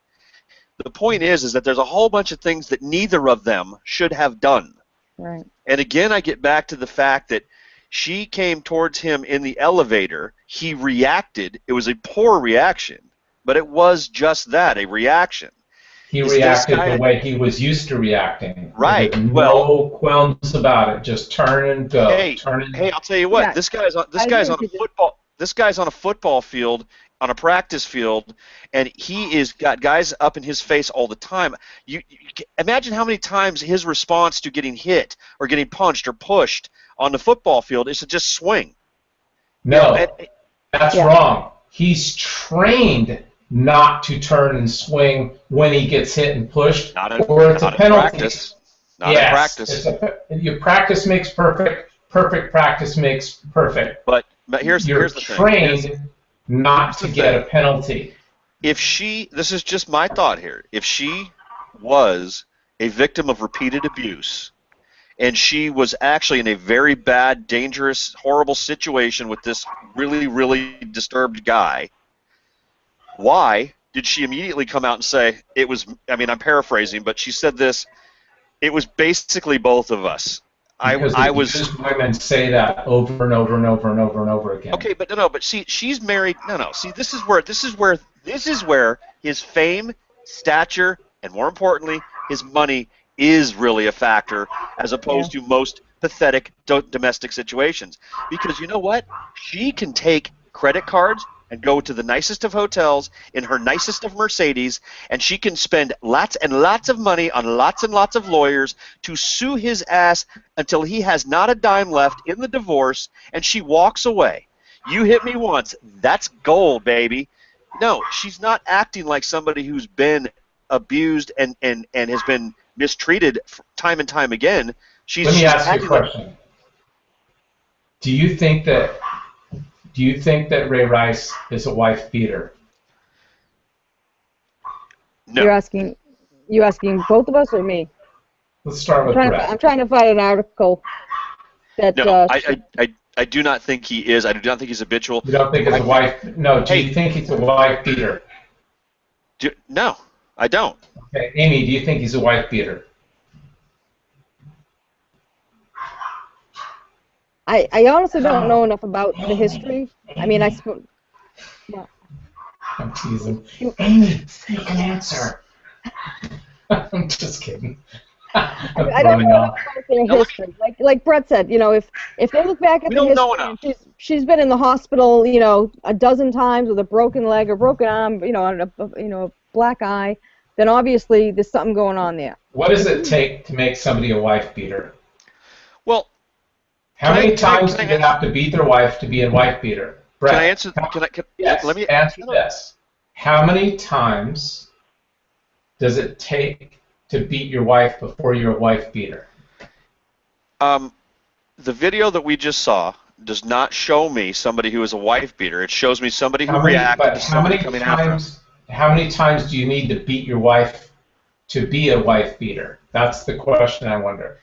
Speaker 3: The point is that there's a whole bunch of things that neither of them should have done.
Speaker 2: Right.
Speaker 3: And again, I get back to the fact that she came towards him in the elevator. He reacted. It was a poor reaction, but it was just that, a reaction.
Speaker 1: He reacted the way he was used to reacting.
Speaker 3: Right.
Speaker 1: No qualms about it. Just turn and go.
Speaker 3: Hey, I'll tell you what.
Speaker 2: Yeah.
Speaker 3: This guy's on a football field, on a practice field, and he is got guys up in his face all the time. You imagine how many times his response to getting hit or getting punched or pushed on the football field is to just swing.
Speaker 1: No,
Speaker 3: you know,
Speaker 1: that's wrong. He's trained not to turn and swing when he gets hit and pushed, or it's a penalty.
Speaker 3: Practice. Not in practice.
Speaker 1: Your practice makes perfect. Perfect practice makes perfect.
Speaker 3: But here's the thing.
Speaker 1: Trained not to get a penalty.
Speaker 3: If this is just my thought here, if she was a victim of repeated abuse, and she was actually in a very bad, dangerous, horrible situation with this really, really disturbed guy, why did she immediately come out and say, it was, I mean, I'm paraphrasing, but she said this, it was basically both of us.
Speaker 1: Because
Speaker 3: I was.
Speaker 1: Women say that over and over and over and over and over again.
Speaker 3: Okay, but no, but see, she's married. No. See, this is where his fame, stature, and more importantly, his money is really a factor, as opposed to most pathetic domestic situations. Because you know what? She can take credit cards and go to the nicest of hotels in her nicest of Mercedes, and she can spend lots and lots of money on lots and lots of lawyers to sue his ass until he has not a dime left in the divorce, and she walks away. You hit me once. That's gold, baby. No, she's not acting like somebody who's been abused and has been mistreated time and time again.
Speaker 1: Let me ask you a question. Do you think that Ray Rice is a wife beater?
Speaker 3: No.
Speaker 2: You're asking both of us or me?
Speaker 1: Let's start with Brett.
Speaker 2: I'm trying to find an article that.
Speaker 3: No, I do not think he is. I do not think he's habitual.
Speaker 1: You don't think he's a wife? No. Do you think he's a wife beater?
Speaker 3: No, I don't.
Speaker 1: Okay, Amy, do you think he's a wife beater?
Speaker 2: I honestly don't know enough about the history. I mean, I'm
Speaker 1: teasing. Amy, say an answer. I'm just kidding.
Speaker 2: I don't know enough about their history. Like Brett said, you know, if they look back at the history, she's been in the hospital, you know, a dozen times with a broken leg or broken arm, you know, a black eye, then obviously there's something going on there.
Speaker 1: What does it take to make somebody a wife beater?
Speaker 3: Well,
Speaker 1: how many times do they have to beat their wife to be a wife beater? Brett,
Speaker 3: can I answer?
Speaker 1: Yes, let me answer this. How many times does it take to beat your wife before you're a wife beater?
Speaker 3: The video that we just saw does not show me somebody who is a wife beater. It shows me somebody who reacted to somebody coming after him.
Speaker 1: How many times do you need to beat your wife to be a wife beater? That's the question I wonder.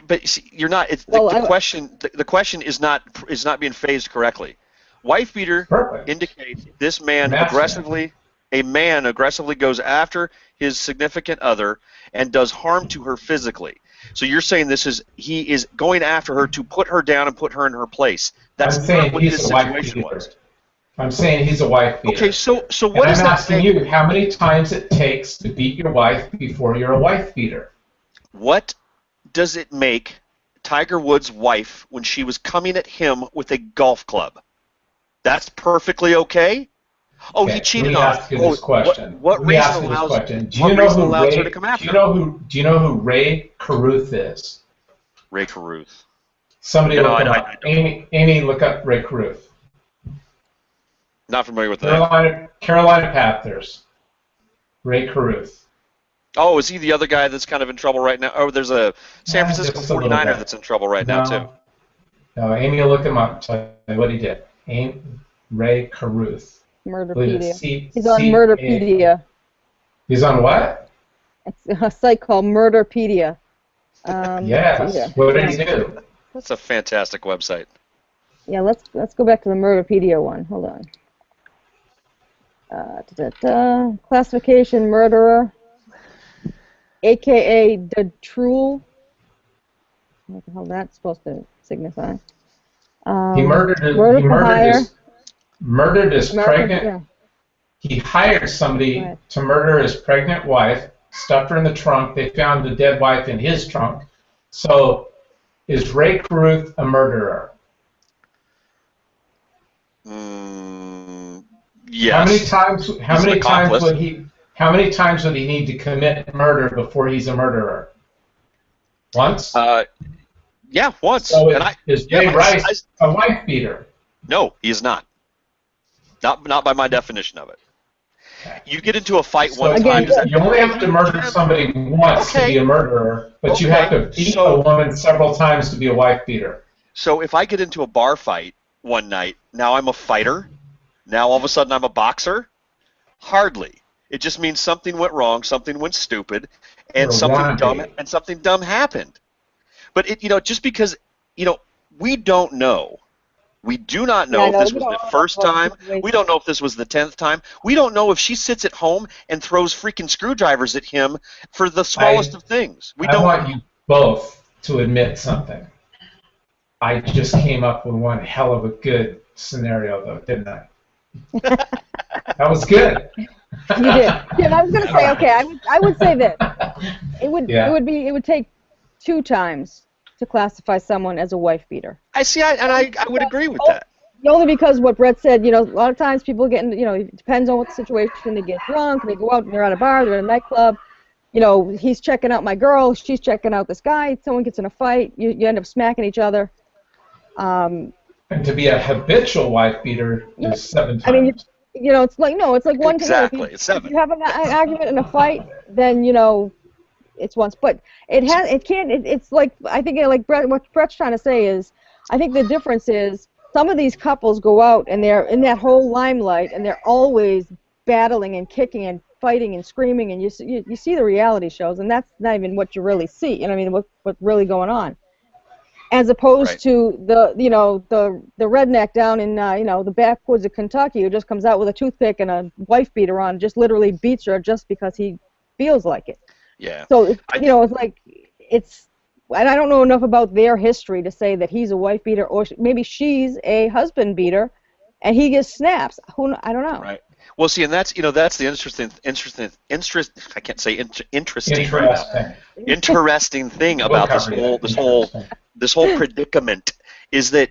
Speaker 3: But see, you're not. The question is not being phrased correctly. Wife beater indicates this man aggressively. A man aggressively goes after his significant other and does harm to her physically. So you're saying he is going after her to put her down and put her in her place. That's not what his situation was.
Speaker 1: I'm saying he's a wife beater.
Speaker 3: Okay, so what is that?
Speaker 1: I'm asking you how many times it takes to beat your wife before you're a wife beater.
Speaker 3: What does it make Tiger Woods' wife when she was coming at him with a golf club? That's perfectly okay? Oh, he cheated on her.
Speaker 1: Let me ask you this question.
Speaker 3: What reason allows her to come after him?
Speaker 1: Do you know who Ray Carruth is?
Speaker 3: Ray Carruth.
Speaker 1: Somebody look him up. Amy, look up Ray Carruth.
Speaker 3: Not familiar with that.
Speaker 1: Carolina Panthers. Ray Carruth.
Speaker 3: Oh, is he the other guy that's kind of in trouble right now? Oh, there's a San Francisco 49er that's in trouble right now, too.
Speaker 1: No, Amy will look him up and tell you what he did. Ray Carruth.
Speaker 2: Murderpedia. He's on Murderpedia.
Speaker 1: He's on what?
Speaker 2: It's a site called Murderpedia.
Speaker 1: Yes. What did he do?
Speaker 3: That's a fantastic website.
Speaker 2: Yeah, let's go back to the Murderpedia one. Hold on. Classification: murderer, aka the Truel. What the hell that's supposed to signify?
Speaker 1: He murdered his pregnant.
Speaker 2: Yeah.
Speaker 1: He hired somebody to murder his pregnant wife, stuffed her in the trunk. They found the dead wife in his trunk. So, is Ray Caruth a murderer?
Speaker 3: Yes.
Speaker 1: How many times would he need to commit murder before he's a murderer? Once?
Speaker 3: Yeah, once.
Speaker 1: So is Jay Rice a wife beater?
Speaker 3: No, he is not. Not by my definition of it. You get into a fight one time.
Speaker 1: You only have to murder somebody once to be a murderer, but you have to beat a woman several times to be a wife beater.
Speaker 3: So if I get into a bar fight one night, now I'm a fighter? Now all of a sudden I'm a boxer? Hardly. It just means something went wrong, something went stupid, and something dumb happened. But just because we don't know. We do not know if this was the first time. We don't know if this was the 10th time. We don't know if she sits at home and throws freaking screwdrivers at him for the smallest of things. I
Speaker 1: want you both to admit something. I just came up with one hell of a good scenario, though, didn't I? That was good.
Speaker 2: You did. Yeah, I was going to say, okay, I would say this. It would take 2 times to classify someone as a wife beater.
Speaker 3: I would agree with that.
Speaker 2: Only because what Brett said, a lot of times people get, it depends on what the situation. They get drunk, they go out, and they're at a bar, they're at a nightclub. He's checking out my girl, she's checking out this guy. Someone gets in a fight, you end up smacking each other.
Speaker 1: And to be a habitual wife beater is 7 times.
Speaker 2: I mean, it's like one time.
Speaker 3: Exactly, it's 7.
Speaker 2: If you have an argument in a fight, then it's once, but it's like, I think what Brett's trying to say is, I think the difference is some of these couples go out and they're in that whole limelight and they're always battling and kicking and fighting and screaming, and you see the reality shows, and that's not even what you really see, what's really going on, as opposed to the redneck down in the backwoods of Kentucky who just comes out with a toothpick and a wife beater on, just literally beats her just because he feels like it.
Speaker 3: Yeah.
Speaker 2: So it's like and I don't know enough about their history to say that he's a wife beater, or maybe she's a husband beater, and he just snaps. I don't know.
Speaker 3: Right. Well, see, and that's the interesting thing about this whole predicament is that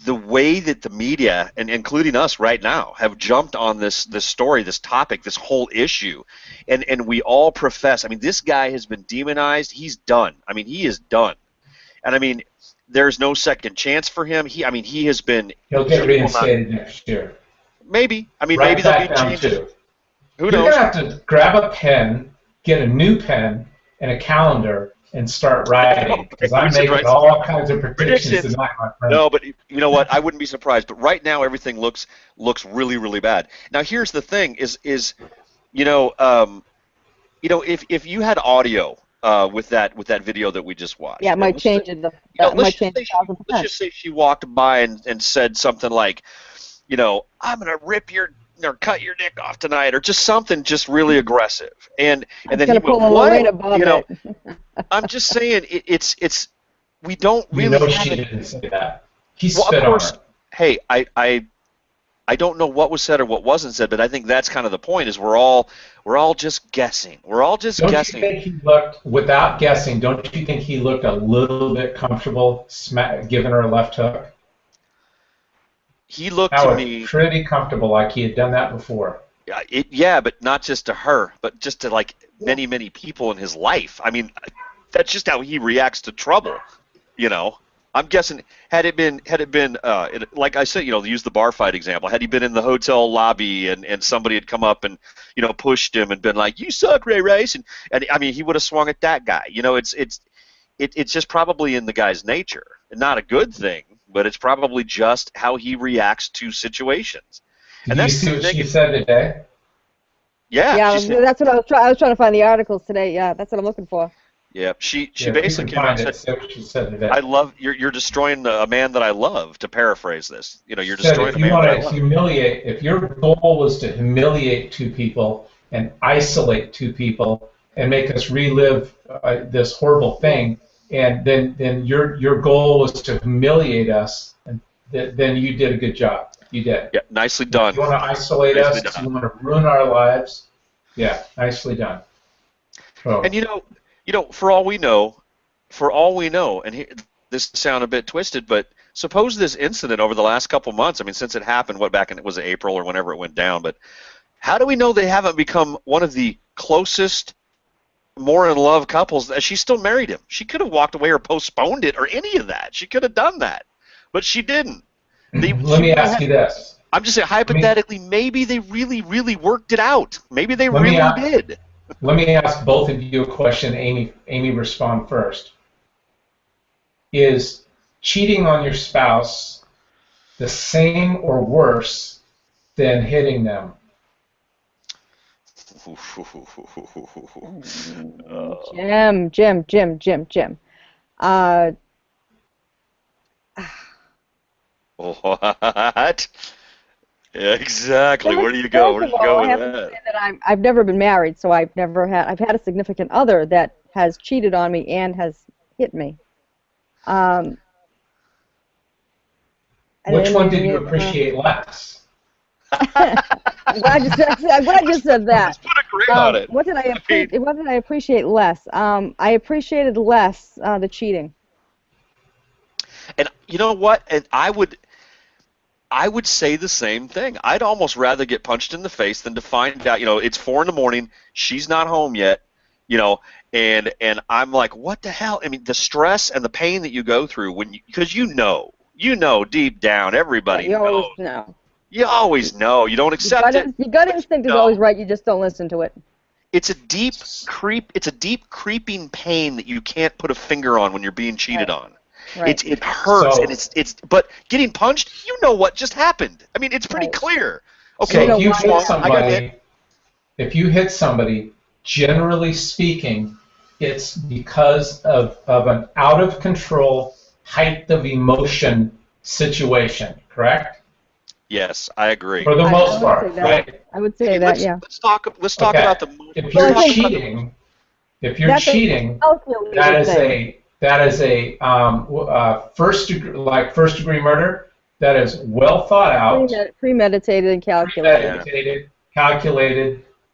Speaker 3: the way that the media, and including us right now, have jumped on this story, this topic, this whole issue, and we all profess, this guy has been demonized. He's done. He is done. And there's no second chance for him. He has been.
Speaker 1: He'll get reinstated next year.
Speaker 3: Maybe. Maybe there'll be changes. Who knows?
Speaker 1: You're gonna have to grab a pen, get a new pen and a calendar, and start writing, because I'm making all kinds of predictions tonight, my friend.
Speaker 3: No, but you know what? I wouldn't be surprised. But right now, everything looks really, really bad. Now, here's the thing: if you had audio with that video that we just watched,
Speaker 2: it might change it.
Speaker 3: Let's just say she walked by and said something like, I'm gonna rip your or cut your dick off tonight, or just something just really aggressive, and then he went, what? I'm just saying it's we don't really.
Speaker 1: She didn't say that. He spit on her.
Speaker 3: Hey, I don't know what was said or what wasn't said, but I think that's kind of the point. Is we're all just guessing. We're all just guessing.
Speaker 1: Don't you think he looked, without guessing? Don't you think he looked a little bit comfortable giving her a left hook?
Speaker 3: He looked to me
Speaker 1: pretty comfortable, like he had done that before.
Speaker 3: Yeah, but not just to her, but just to many, many people in his life. That's just how he reacts to trouble. I'm guessing had it been like I said, use the bar fight example. Had he been in the hotel lobby and somebody had come up and pushed him and been like, "You suck, Ray Rice," and he would have swung at that guy. It's just probably in the guy's nature, and not a good thing. But it's probably just how he reacts to situations.
Speaker 1: And that's you see what she said today?
Speaker 3: Yeah.
Speaker 2: Yeah, that's what I was trying to find the articles today. Yeah, that's what I'm looking for.
Speaker 3: Yeah, she
Speaker 1: Yeah,
Speaker 3: basically
Speaker 1: you can find
Speaker 3: said,
Speaker 1: it. So she said today.
Speaker 3: "I love you're destroying a man that I love." To paraphrase this, you're
Speaker 1: Said
Speaker 3: destroying
Speaker 1: if
Speaker 3: a
Speaker 1: you
Speaker 3: man
Speaker 1: want
Speaker 3: that I
Speaker 1: to
Speaker 3: love.
Speaker 1: humiliate, if your goal was to humiliate two people and isolate two people and make us relive this horrible thing, and then your goal was to humiliate us, and then you did a good job. You did.
Speaker 3: Yeah, nicely done.
Speaker 1: If you want to isolate
Speaker 3: Nicely
Speaker 1: us,
Speaker 3: done.
Speaker 1: you want to ruin our lives. Yeah, nicely done. So,
Speaker 3: And for all we know, and this sound a bit twisted, but suppose this incident over the last couple months, I mean, since it happened, was it April or whenever it went down, but how do we know they haven't become one of the closest, more in love couples? She still married him. She could have walked away or postponed it or any of that. She could have done that, but she didn't.
Speaker 1: let me ask you this.
Speaker 3: I'm just saying, hypothetically, maybe they really, really worked it out. Maybe they really did.
Speaker 1: Let me ask both of you a question. Amy, respond first. Is cheating on your spouse the same or worse than hitting them?
Speaker 2: Jim.
Speaker 3: What? Yeah, exactly. Where do you go? Where do you go with that?
Speaker 2: I've never been married, so I've had a significant other that has cheated on me and has hit me.
Speaker 1: Which one did you appreciate less?
Speaker 2: I'm glad you said that.
Speaker 3: Let's put a grade on it.
Speaker 2: What did I appreciate less? I appreciated less the cheating.
Speaker 3: And you know what? And I would say the same thing. I'd almost rather get punched in the face than to find out, it's 4 a.m, she's not home yet, and I'm like, what the hell? I mean, the stress and the pain that you go through because you know deep down, everybody knows. You always know. You don't accept it.
Speaker 2: Your gut instinct is always right. You just don't listen to it.
Speaker 3: It's a deep creeping pain that you can't put a finger on when you're being cheated on. Right. It hurts, and it's but getting punched, you know what just happened. I mean, it's pretty clear. Okay,
Speaker 1: so if you hit somebody, generally speaking, it's because of an out of control, height of emotion situation, correct?
Speaker 3: Yes, I agree.
Speaker 1: For the most part, right?
Speaker 2: I would say that, yeah.
Speaker 3: Let's talk about the.
Speaker 1: If you're cheating, that is a first degree murder. That is well thought out,
Speaker 2: premeditated and
Speaker 1: calculated,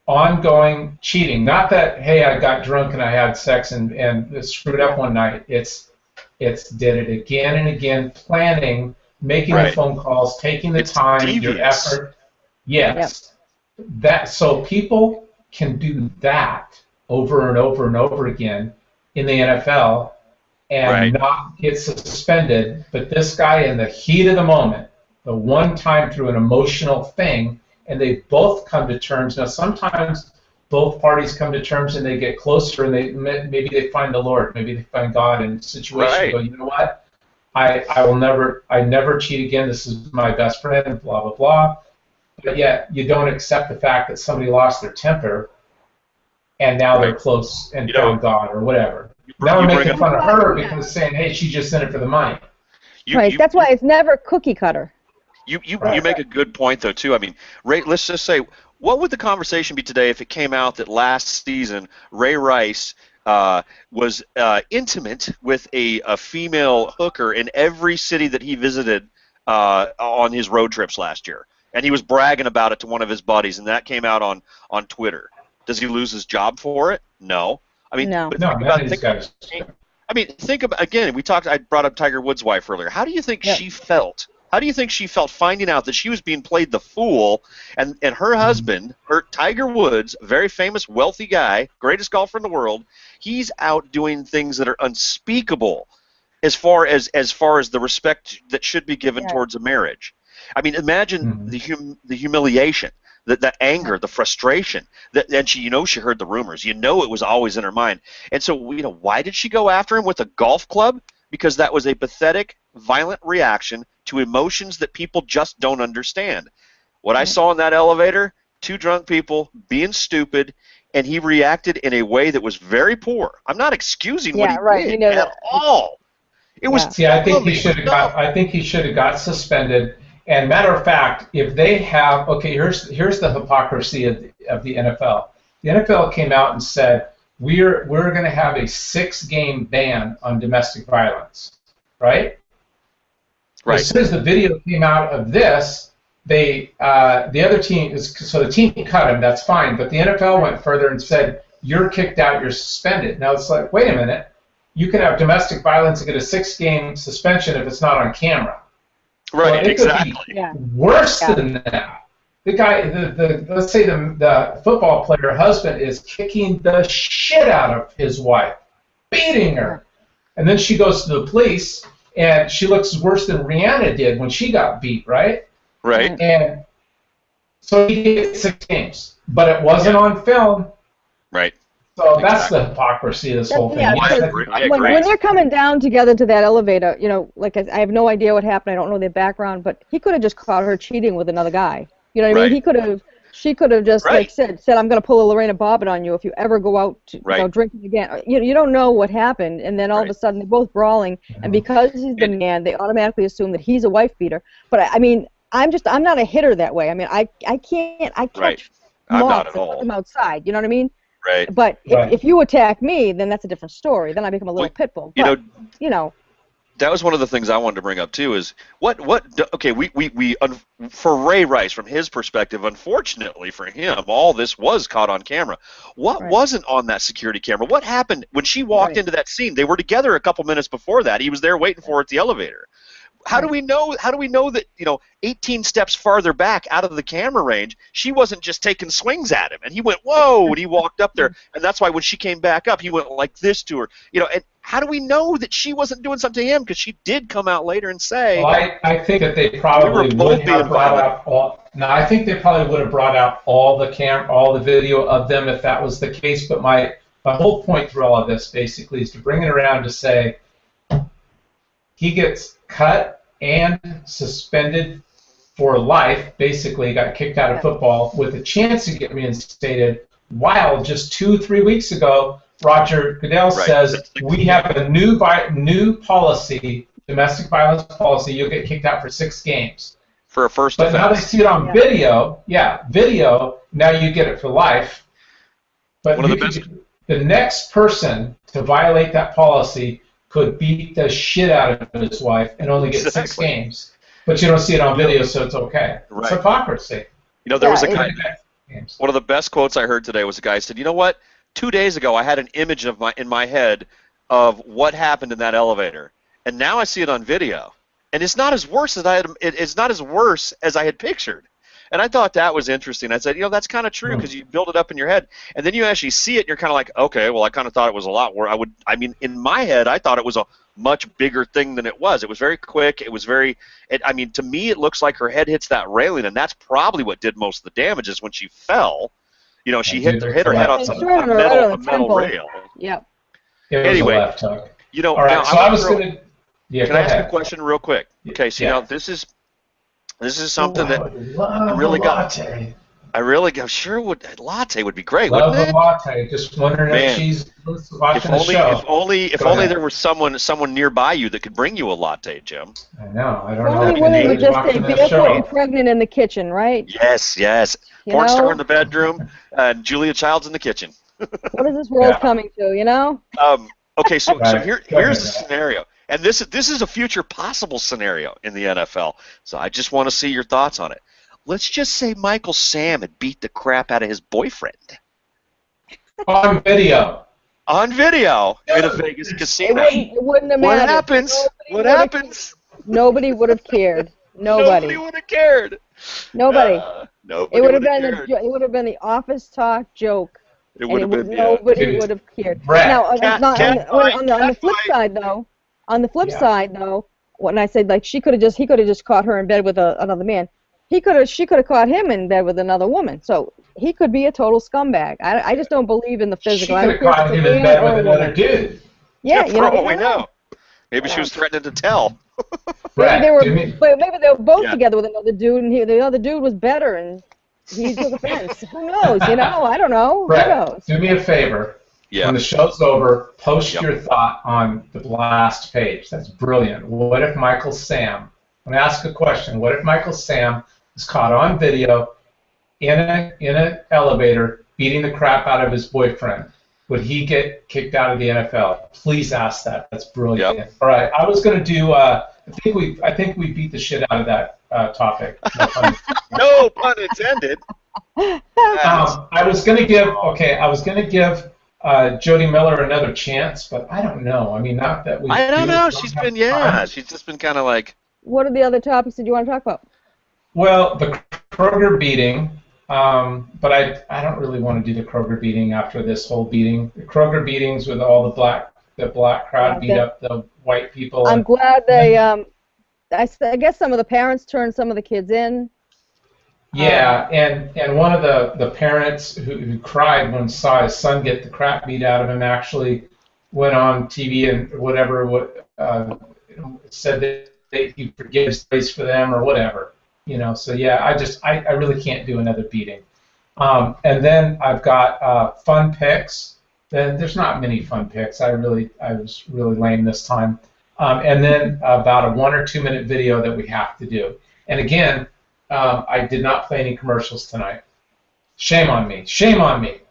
Speaker 1: ongoing cheating. Not that, hey, I got drunk and I had sex and screwed up one night. It's did it again and again, planning, making the phone calls, taking the time, your effort. Yes. So people can do that over and over and over again in the NFL and not get suspended. But this guy, in the heat of the moment, the one time through an emotional thing, and they both come to terms. Now, sometimes both parties come to terms and they get closer, and maybe they find the Lord, maybe they find God in a situation. Go, you know what? I never cheat again. This is my best friend. Blah blah blah. But yet you don't accept the fact that somebody lost their temper, and now they're close and found God or whatever. Now we're making fun of her because saying, hey, she's just in it for the money.
Speaker 2: That's why it's never cookie cutter.
Speaker 3: You make a good point though too. I mean, Ray, let's just say, what would the conversation be today if it came out that last season Ray Rice was intimate with a female hooker in every city that he visited on his road trips last year, and he was bragging about it to one of his buddies, and that came out on Twitter. Does he lose his job for it? No. I mean,
Speaker 2: no.
Speaker 3: Think about again. I brought up Tiger Woods' wife earlier. How do you think she felt? How do you think she felt finding out that she was being played the fool, and her husband, Tiger Woods, very famous, wealthy guy, greatest golfer in the world, he's out doing things that are unspeakable, as far as the respect that should be given towards a marriage. I mean, imagine the humiliation, the anger, the frustration. And she heard the rumors. It was always in her mind. And so, why did she go after him with a golf club? Because that was a pathetic, violent reaction to emotions that people just don't understand. What I saw in that elevator, two drunk people being stupid, and he reacted in a way that was very poor. I'm not excusing what he did
Speaker 2: know
Speaker 3: at
Speaker 2: that.
Speaker 3: all. It was.
Speaker 1: See, I think he should have got. I think he should have got suspended. And matter of fact, if they have, okay, here's the hypocrisy of the NFL. The NFL came out and said we're going to have a 6-game ban on domestic violence, right?
Speaker 3: Right.
Speaker 1: As soon as the video came out of this, the other team so the team cut him. That's fine, but the NFL went further and said you're kicked out, you're suspended. Now it's like, wait a minute, you can have domestic violence and get a 6-game suspension if it's not on camera.
Speaker 3: Right,
Speaker 1: well, it
Speaker 3: exactly.
Speaker 1: Could be worse than that. The guy, let's say the football player husband is kicking the shit out of his wife, beating her, and then she goes to the police and she looks worse than Rihanna did when she got beat, right?
Speaker 3: Right.
Speaker 1: And so he gets 6 games, but it wasn't on film.
Speaker 3: Right.
Speaker 1: So that's the hypocrisy of this whole thing.
Speaker 2: Yeah,
Speaker 3: I agree.
Speaker 2: when they're coming down together to that elevator, you know, like I have no idea what happened. I don't know their background, but he could have just caught her cheating with another guy. You know what I mean? He could have. She could have just like said, I'm going to pull a Lorena Bobbitt on you if you ever go out to, you know, drinking again. You don't know what happened, and then all of a sudden they're both brawling, and because he's the man, they automatically assume that he's a wife beater. But I mean, I'm not a hitter that way. I mean, I catch moths and put them outside. You know what I mean?
Speaker 3: Right.
Speaker 2: But if you attack me, then that's a different story. Then I become a little pit bull. But, you know.
Speaker 3: That was one of the things I wanted to bring up too. Is okay? We for Ray Rice, from his perspective, unfortunately for him, all this was caught on camera. What wasn't on that security camera? What happened when she walked into that scene? They were together a couple minutes before that. He was there waiting for her at the elevator. How do we know? How do we know that 18 steps farther back out of the camera range, she wasn't just taking swings at him? And he went, whoa, and he walked up there, and that's why when she came back up, he went like this to her. And how do we know that she wasn't doing something to him? Because she did come out later and say.
Speaker 1: Well, I think that they probably would have brought out all. No, I think they probably would have brought out all the video of them if that was the case. But my whole point through all of this basically is to bring it around to say he gets cut and suspended for life, basically got kicked out of football with a chance to get reinstated, while just 2-3 weeks ago, Roger Goodell says we have a new policy, domestic violence policy, you'll get kicked out for 6 games.
Speaker 3: For a first
Speaker 1: offense. But now they see it on video, video, now you get it for life. But the next person to violate that policy could beat the shit out of his wife and only get 6 games. But you don't see it on video, so it's okay. It's hypocrisy.
Speaker 3: There was a guy, one of the best quotes I heard today was a guy said, you know what? 2 days ago I had an image in my head of what happened in that elevator, and now I see it on video, and it's not as worse as I had pictured. And I thought that was interesting. I said, that's kind of true, because you build it up in your head, and then you actually see it, and you're kind of like, okay, well, I kind of thought it was a lot worse. In my head, I thought it was a much bigger thing than it was. It was very quick. It was to me, it looks like her head hits that railing, and that's probably what did most of the damage is when she fell. She hit her head on a metal rail.
Speaker 2: Yep.
Speaker 3: Anyway,
Speaker 1: left hook.
Speaker 3: All right,
Speaker 1: now, so I was going to. Yeah,
Speaker 3: can I ask a question real quick? Okay, so this is something that I really got. I'm sure latte would be great, wouldn't it?
Speaker 1: Love a latte. Just wondering if she's watching the show.
Speaker 3: If only there was someone nearby you that could bring you a latte, Jim.
Speaker 1: I know. I don't know.
Speaker 2: Only women would just say barefoot and pregnant in the kitchen, right?
Speaker 3: Yes. Porn star in the bedroom, and Julia Child's in the kitchen.
Speaker 2: What is this world coming to?
Speaker 3: Okay, so here's the scenario. And this is a future possible scenario in the NFL. So I just want to see your thoughts on it. Let's just say Michael Sam had beat the crap out of his boyfriend.
Speaker 1: On video.
Speaker 3: On video in a Vegas casino.
Speaker 2: It wouldn't have mattered.
Speaker 3: What happens?
Speaker 2: Nobody would have cared. Nobody
Speaker 3: would have cared.
Speaker 2: Nobody.
Speaker 3: Nobody
Speaker 2: it would have been it would have been the office talk joke. Nobody would have cared. Now on the flip side though. On the flip side, though, when I said he could have just caught her in bed with another man. She could have caught him in bed with another woman. So he could be a total scumbag. I just don't believe in the physical.
Speaker 1: She could have caught him in bed with another dude.
Speaker 2: Yeah,
Speaker 3: for all we know. Maybe she was threatening to tell.
Speaker 2: Maybe they were both together with another dude, and the other dude was better. And he took offense. Who knows? You know, I don't know.
Speaker 1: Brett,
Speaker 2: Who knows?
Speaker 1: do me a favor.
Speaker 3: Yeah.
Speaker 1: When the show's over, post your thought on the blast page. That's brilliant. What if Michael Sam? I'm gonna ask a question. What if Michael Sam was caught on video in an elevator beating the crap out of his boyfriend? Would he get kicked out of the NFL? Please ask that. That's brilliant.
Speaker 3: Yep.
Speaker 1: All right, I was gonna do. I think we beat the shit out of that topic. No pun.
Speaker 3: No pun intended.
Speaker 1: I was gonna give Jody Miller another chance, but I don't know. I mean, not that we.
Speaker 3: I don't know. She's just been kind of like.
Speaker 2: What are the other topics that you want to talk about?
Speaker 1: Well, the Kroger beating, but I don't really want to do the Kroger beating after this whole beating. The Kroger beatings with all the black crowd beat up the white people.
Speaker 2: I'm glad they. I guess some of the parents turned some of the kids in.
Speaker 1: Yeah, and one of the parents who cried when saw his son get the crap beat out of him actually went on TV and said that he forgives place for them or whatever, you know. So yeah, I really can't do another beating. And then I've got fun picks. Then there's not many fun picks. I was really lame this time. And then about a 1 or 2 minute video that we have to do. And again. I did not play any commercials tonight. Shame on me. Shame on me.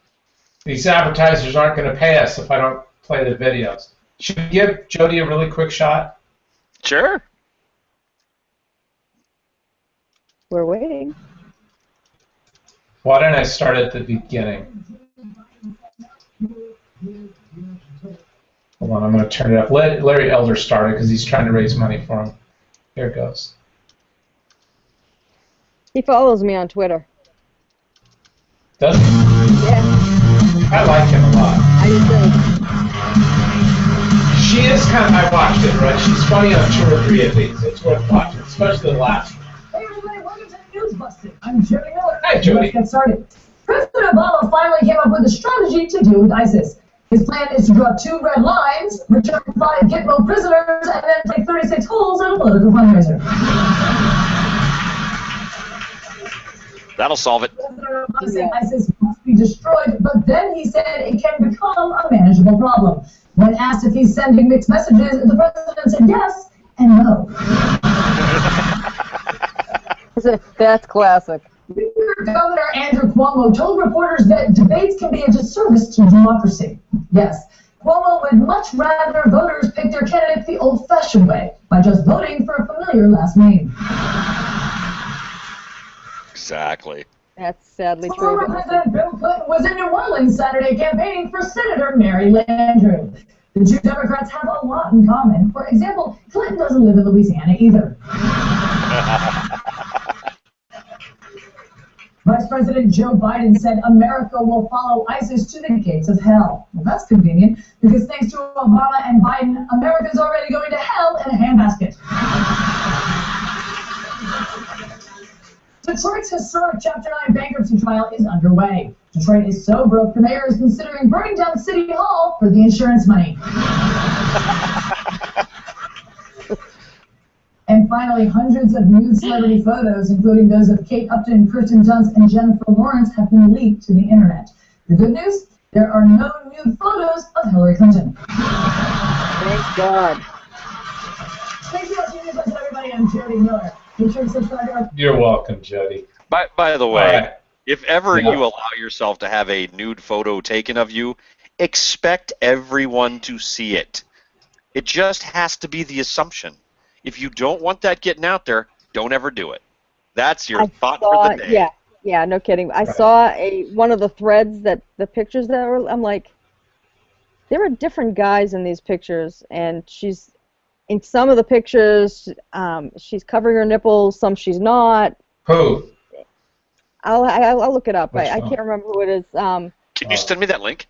Speaker 1: These advertisers aren't going to pay us if I don't play the videos. Should we give Jody a really quick shot?
Speaker 3: Sure.
Speaker 2: We're waiting.
Speaker 1: Why don't I start at the beginning? Hold on, I'm going to turn it up. Let Larry Elder start it because he's trying to raise money for him. Here it goes.
Speaker 2: He follows me on Twitter.
Speaker 1: Does he?
Speaker 2: Yeah.
Speaker 1: I like him a lot.
Speaker 2: I do.
Speaker 1: She is kind of, I watched it, right? She's funny on 2 or 3 of these. It's worth watching, especially the last one.
Speaker 14: Hey everybody, welcome to the News Busted. I'm Jody Miller.
Speaker 1: Hi, Jody.
Speaker 14: Let's get started. President Obama finally came up with a strategy to deal with ISIS. His plan is to draw 2 red lines, return 5 Gitmo prisoners, and then take 36 holes in a political fundraiser.
Speaker 3: That'll solve it.
Speaker 14: President Obama said ISIS must be destroyed, but then he said it can become a manageable problem. When asked if he's sending mixed messages, the president said yes and no.
Speaker 2: That's classic.
Speaker 14: Governor Andrew Cuomo told reporters that debates can be a disservice to democracy. Yes, Cuomo would much rather voters pick their candidate the old-fashioned way, by just voting for a familiar last name.
Speaker 3: Exactly.
Speaker 2: That's sadly true.
Speaker 14: Former President Bill Clinton was in New Orleans Saturday campaigning for Senator Mary Landrieu. The two Democrats have a lot in common. For example, Clinton doesn't live in Louisiana either. Vice President Joe Biden said America will follow ISIS to the gates of hell. Well, that's convenient, because thanks to Obama and Biden, America's already going to hell in a handbasket. Detroit's historic Chapter 9 bankruptcy trial is underway. Detroit is so broke, the mayor is considering burning down City Hall for the insurance money. And finally, hundreds of nude celebrity photos, including those of Kate Upton, Kirsten Dunst, and Jennifer Lawrence, have been leaked to the internet. The good news? There are no nude photos of Hillary Clinton.
Speaker 2: Thank God.
Speaker 14: Thank you for watching, everybody. I'm Jody Miller. Be sure to subscribe to our...
Speaker 1: You're welcome, Jody.
Speaker 3: By the way,
Speaker 1: right.
Speaker 3: If ever you allow yourself to have a nude photo taken of you, expect everyone to see it. It just has to be the assumption. If you don't want that getting out there, don't ever do it. That's your thought for the day.
Speaker 2: Yeah, no kidding. I saw one of the threads that the pictures that were. I'm like, there are different guys in these pictures, and she's in some of the pictures. She's covering her nipples. Some she's not.
Speaker 1: Who?
Speaker 2: I'll look it up. I can't remember who it is.
Speaker 3: Can you send me that link?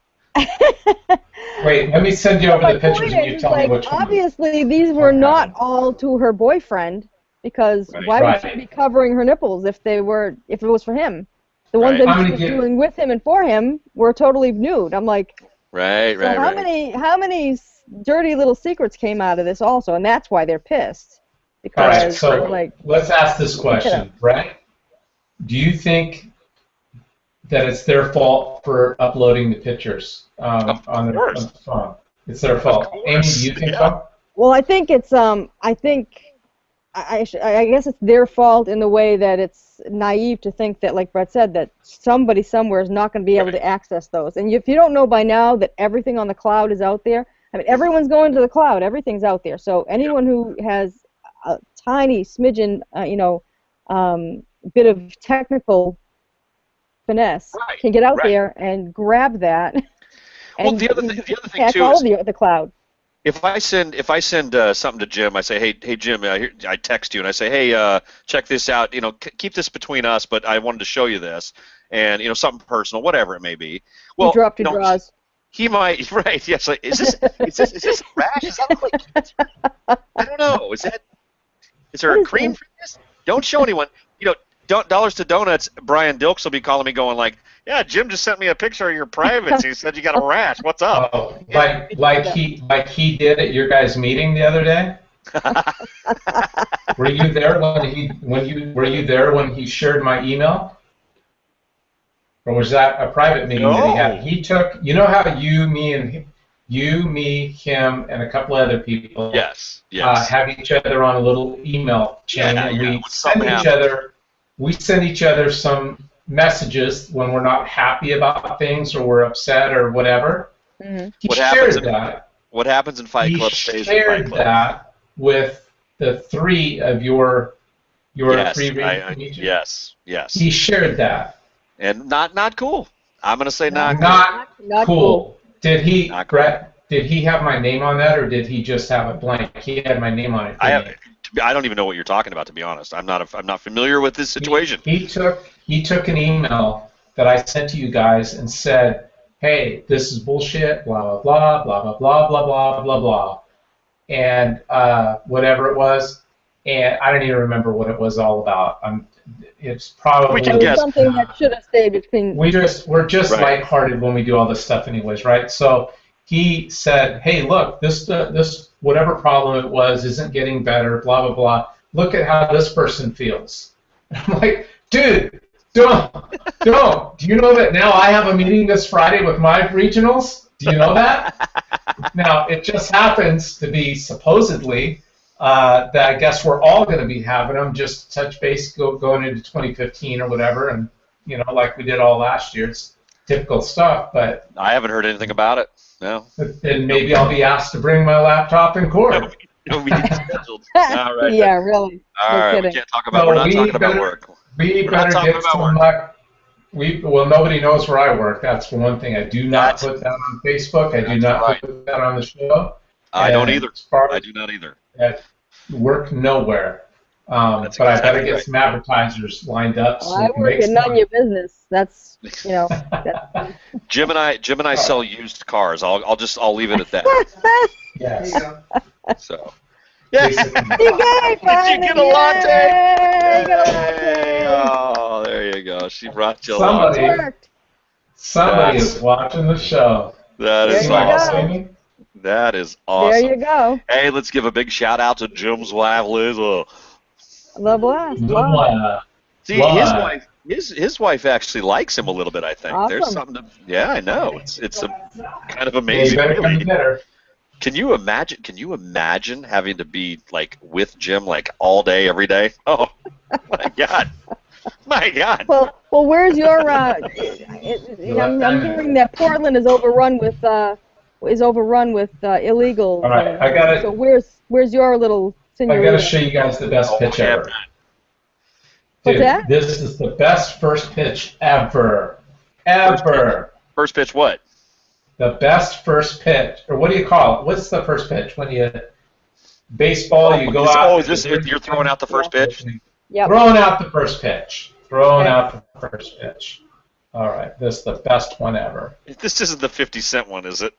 Speaker 1: Wait, let me send you over the pictures and you tell me which one.
Speaker 2: Obviously, these were not all to her boyfriend, because why would she be covering her nipples if it was for him? The ones that she was doing with him and for him were totally nude. I'm like, how many dirty little secrets came out of this also, and that's why they're pissed. Because
Speaker 1: all right, so let's ask this question, Brett. Do you think that it's their fault for uploading the pictures on their phone. It's their fault. Amy, do you think so?
Speaker 2: Well, I think it's I guess it's their fault in the way that it's naive to think that, like Brett said, that somebody somewhere is not going to be able to access those. And if you don't know by now that everything on the cloud is out there, I mean, everyone's going to the cloud. Everything's out there. So anyone who has a tiny smidgen, bit of technical finesse can get out there and grab that.
Speaker 3: Well,
Speaker 2: and
Speaker 3: the other thing
Speaker 2: hack
Speaker 3: too
Speaker 2: all
Speaker 3: is
Speaker 2: the cloud.
Speaker 3: if I send something to Jim, I say, hey Jim, I text you and I say, hey, check this out. Keep this between us, but I wanted to show you this, and something personal, whatever it may be. Well,
Speaker 2: you dropped your drawers.
Speaker 3: He might, right? Yes. Like, is this a rash? Does that look like? I don't know. Is there a cream for this? Don't show anyone. Dollars to Donuts. Brian Dilks will be calling me, going like, "Yeah, Jim just sent me a picture of your privates. He said you got a rash. What's up?"
Speaker 1: Oh, like he did at your guys' meeting the other day. Were you there when he shared my email? Or was that a private meeting that he had? He took, how you, me, him, and a couple other people
Speaker 3: yes.
Speaker 1: Have each other on a little email chain, and we send each other some messages when we're not happy about things or we're upset or whatever.
Speaker 2: Mm-hmm.
Speaker 3: What happens in Fight Club stays in Fight Club. He shared
Speaker 1: that with the three of your three
Speaker 3: Yes.
Speaker 1: He shared that.
Speaker 3: And not cool. I'm gonna say not
Speaker 1: cool. Did he, Brett? Did he have my name on that, or did he just have it blank? He had my name on it.
Speaker 3: I don't even know what you're talking about, to be honest. I'm not familiar with this situation.
Speaker 1: He took an email that I sent to you guys and said, "Hey, this is bullshit. Blah blah blah blah blah blah blah blah blah," and whatever it was, and I don't even remember what it was all about. It's probably
Speaker 2: something that should have stayed between.
Speaker 1: We're just lighthearted when we do all this stuff, anyways, right? So he said, "Hey, look, this whatever problem it was isn't getting better. Blah blah blah. Look at how this person feels." I'm like, dude, don't. Do you know that now I have a meeting this Friday with my regionals? Do you know that? Now it just happens to be supposedly. That I guess we're all going to be having them, just touch base going into 2015 or whatever, and like we did all last year. It's typical stuff, but
Speaker 3: I haven't heard anything about it. No.
Speaker 1: Then maybe I'll be asked to bring my laptop and cord.
Speaker 3: We need scheduled. All right.
Speaker 2: Yeah, really.
Speaker 3: All right. We can't talk about. We're not talking about work.
Speaker 1: We better get some luck. Well, nobody knows where I work. That's one thing. I do not put that on Facebook. I do not put that on the show.
Speaker 3: I don't either. I do not either.
Speaker 1: Work nowhere. But I better get some advertisers lined up.
Speaker 2: Well, I work in none of your business. That's
Speaker 3: Jim and I sell used cars. I'll leave it at that.
Speaker 1: Yes.
Speaker 3: So.
Speaker 2: Yeah. Did you
Speaker 3: get a latte? Oh, there you go. She brought you a latte.
Speaker 1: Somebody is watching the show.
Speaker 3: That is awesome. That is awesome.
Speaker 2: There you go.
Speaker 3: Hey, let's give a big shout out to Jim's wife, Liz.
Speaker 2: The blast.
Speaker 3: See, his wife actually likes him a little bit, I think.
Speaker 2: Awesome.
Speaker 3: There's something to, I know. It's a kind of amazing. Can you imagine having to be like with Jim like all day, every day? Oh my God. My God.
Speaker 2: Well, where's your I'm hearing that Portland is overrun with illegal.
Speaker 1: All right, I got it.
Speaker 2: So where's your little senorita?
Speaker 1: I got to show you guys the best pitch ever.
Speaker 2: What's that?
Speaker 1: This is the best first pitch ever. Ever.
Speaker 3: First pitch what?
Speaker 1: The best first pitch, or what do you call it? What's the first pitch when you baseball? You go out.
Speaker 3: You're throwing out the first pitch.
Speaker 2: Yep.
Speaker 1: Throwing out the first pitch. Out the first pitch. All right, this is the best one ever.
Speaker 3: This isn't the 50-cent one, is it?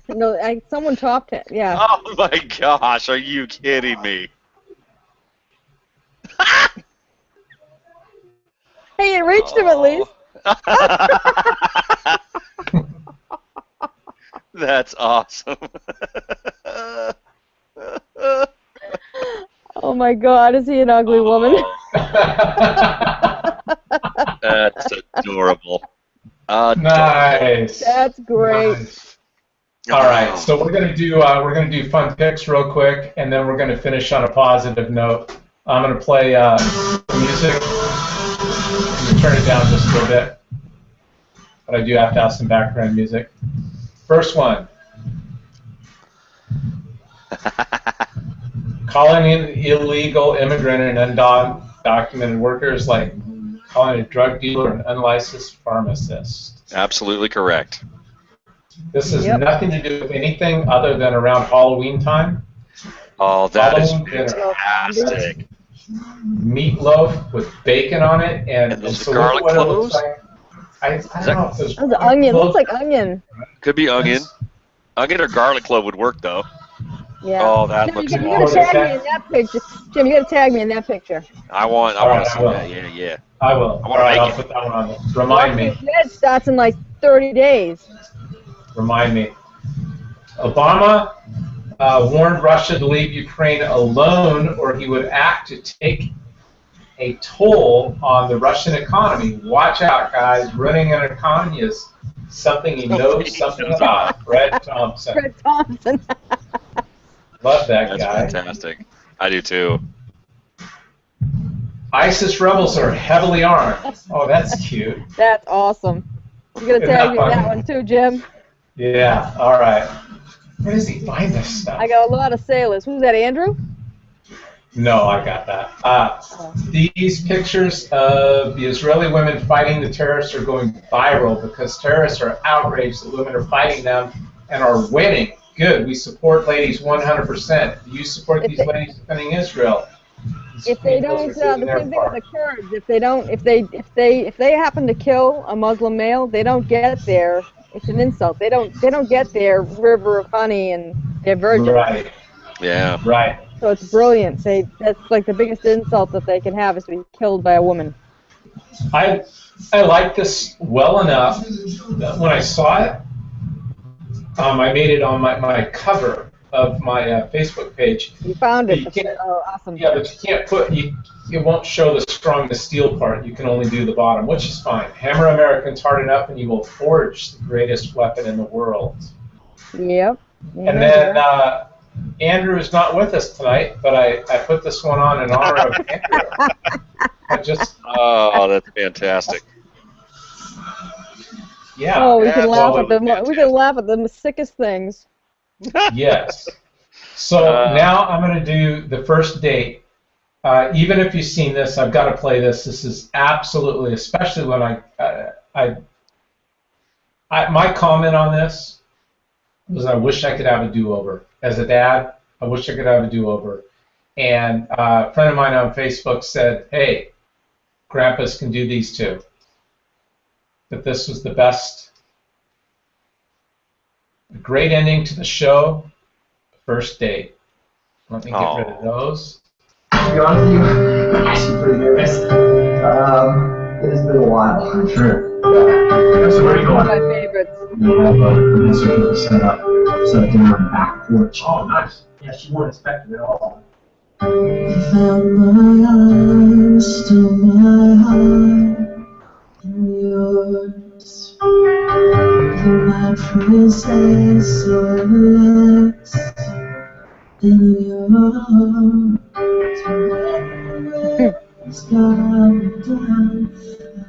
Speaker 2: No, someone topped it. Yeah.
Speaker 3: Oh my gosh, are you kidding me?
Speaker 2: Hey, it reached him at least.
Speaker 3: That's awesome.
Speaker 2: Oh my God, is he an ugly woman?
Speaker 3: That's adorable. adorable.
Speaker 1: Nice.
Speaker 2: That's great.
Speaker 1: Nice. All right, so we're gonna do fun picks real quick, and then we're gonna finish on a positive note. I'm gonna play music. I'm gonna turn it down just a little bit, but I do have to have some background music. First one. Calling in illegal immigrant and undocumented workers like calling a drug dealer an unlicensed pharmacist.
Speaker 3: Absolutely correct.
Speaker 1: This has nothing to do with anything other than around Halloween time.
Speaker 3: Oh, that is
Speaker 1: Halloween dinner.
Speaker 3: fantastic.
Speaker 1: Meatloaf with bacon on it, and
Speaker 3: those
Speaker 1: so
Speaker 3: garlic
Speaker 1: what it
Speaker 3: cloves?
Speaker 1: looks like. I don't know if those
Speaker 2: That's onion. Looks like onion.
Speaker 3: Could be onion. Onion or garlic clove would work, though.
Speaker 2: Yeah.
Speaker 3: Oh, that
Speaker 2: Jim,
Speaker 3: looks
Speaker 2: you gotta
Speaker 3: awesome.
Speaker 2: tag me in that picture. Jim, you gotta tag me in that picture.
Speaker 3: I want to see that. Yeah.
Speaker 1: I will.
Speaker 3: I want to make
Speaker 1: I'll
Speaker 3: it.
Speaker 1: put that one on. Remind me.
Speaker 2: That starts in like 30 days.
Speaker 1: Remind me. Obama warned Russia to leave Ukraine alone, or he would act to take a toll on the Russian economy. Watch out, guys. Running an economy is something he knows something about. Fred Thompson.
Speaker 2: Fred Thompson.
Speaker 1: Love that
Speaker 3: That's
Speaker 1: guy.
Speaker 3: fantastic. I do too.
Speaker 1: ISIS rebels are heavily armed. Oh, that's cute.
Speaker 2: That's awesome. You gotta
Speaker 1: Isn't
Speaker 2: tag
Speaker 1: that
Speaker 2: me in that
Speaker 1: fun?
Speaker 2: one too, Jim.
Speaker 1: Yeah, all right. Where does he find this stuff?
Speaker 2: I got a lot of sailors. Who's that, Andrew?
Speaker 1: No, I got that. These pictures of the Israeli women fighting the terrorists are going viral because terrorists are outraged that women are fighting them and are winning. Good. We support ladies 100%. Do you support these ladies defending Israel?
Speaker 2: If they don't, the same thing with the Kurds. If they happen to kill a Muslim male, they don't get their. It's an insult. They don't get their river of honey and their virgin.
Speaker 1: Right.
Speaker 3: Yeah.
Speaker 2: Right. So it's brilliant. That's like the biggest insult that they can have is to be killed by a woman.
Speaker 1: I like this well enough that when I saw it, I made it on my cover of my Facebook page.
Speaker 2: You found it.
Speaker 1: Oh,
Speaker 2: awesome.
Speaker 1: Yeah, but you can't put it won't show the strong the steel part. You can only do the bottom, which is fine. Hammer Americans hard enough, and you will forge the greatest weapon in the world.
Speaker 2: Yep.
Speaker 1: And then Andrew is not with us tonight, but I put this one on in honor of Andrew.
Speaker 3: Oh, that's fantastic.
Speaker 1: Yeah.
Speaker 2: Oh, we can laugh at them. We can laugh at the sickest things.
Speaker 1: Yes. So now I'm going to do the first date. Even if you've seen this, I've got to play this. This is absolutely, especially when my comment on this was I wish I could have a do-over. As a dad, I wish I could have a do-over. And a friend of mine on Facebook said, hey, grandpas can do these too. That this was the best, great ending to the show, first date. Let me get rid of those.
Speaker 15: To be honest with you, I'm actually pretty nervous. It has been a while.
Speaker 7: Sure.
Speaker 15: So where are you
Speaker 2: One of
Speaker 15: going?
Speaker 2: my favorites.
Speaker 7: You have a certain set up dinner on the back porch.
Speaker 15: Oh, nice. Yeah, she won't expect it at all.
Speaker 16: Found my arms, still my heart, and yours. You're my princess, so relax in your arms. It's gone down,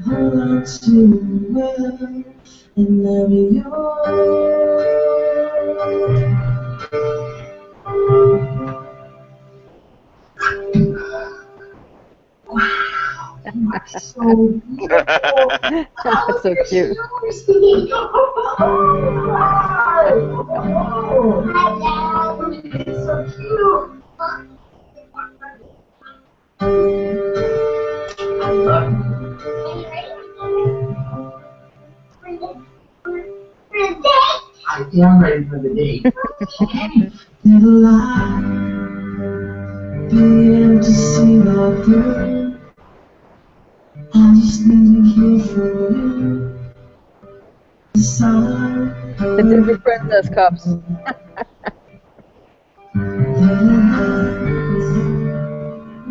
Speaker 16: I hold on to you well, and never yours.
Speaker 6: So beautiful.
Speaker 2: That's so cute.
Speaker 6: It's so cute.
Speaker 15: I am ready for the date.
Speaker 16: Little I begin to see right through. I just need to hear from you.
Speaker 2: The Disney Princess cups.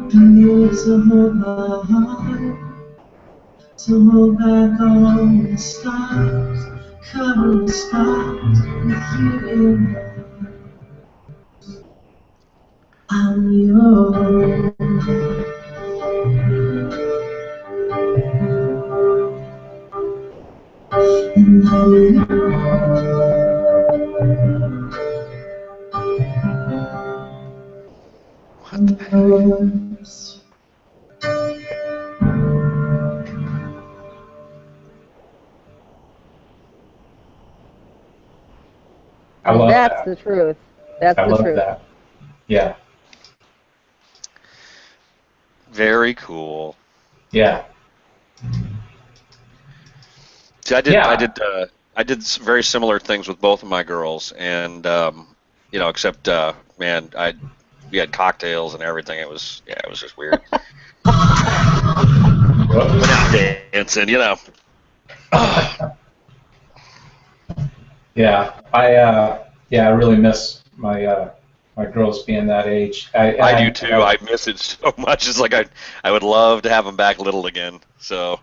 Speaker 16: Begin to hold my heart. to hold back all the stars, cover the stars with you in my arms. I'm yours. And I'm yours.
Speaker 1: I love
Speaker 2: That's
Speaker 1: that.
Speaker 2: the truth. That's
Speaker 1: I
Speaker 2: the
Speaker 1: love
Speaker 2: truth.
Speaker 1: that. Yeah.
Speaker 3: Very cool.
Speaker 1: Yeah.
Speaker 3: See, I did
Speaker 1: Yeah.
Speaker 3: very similar things with both of my girls, and you know, except man, we had cocktails and everything. It was just weird. Went out dancing, you know.
Speaker 1: Yeah, I really miss my my girls being that age.
Speaker 3: I do too. I miss it so much. It's like I would love to have them back little again. So.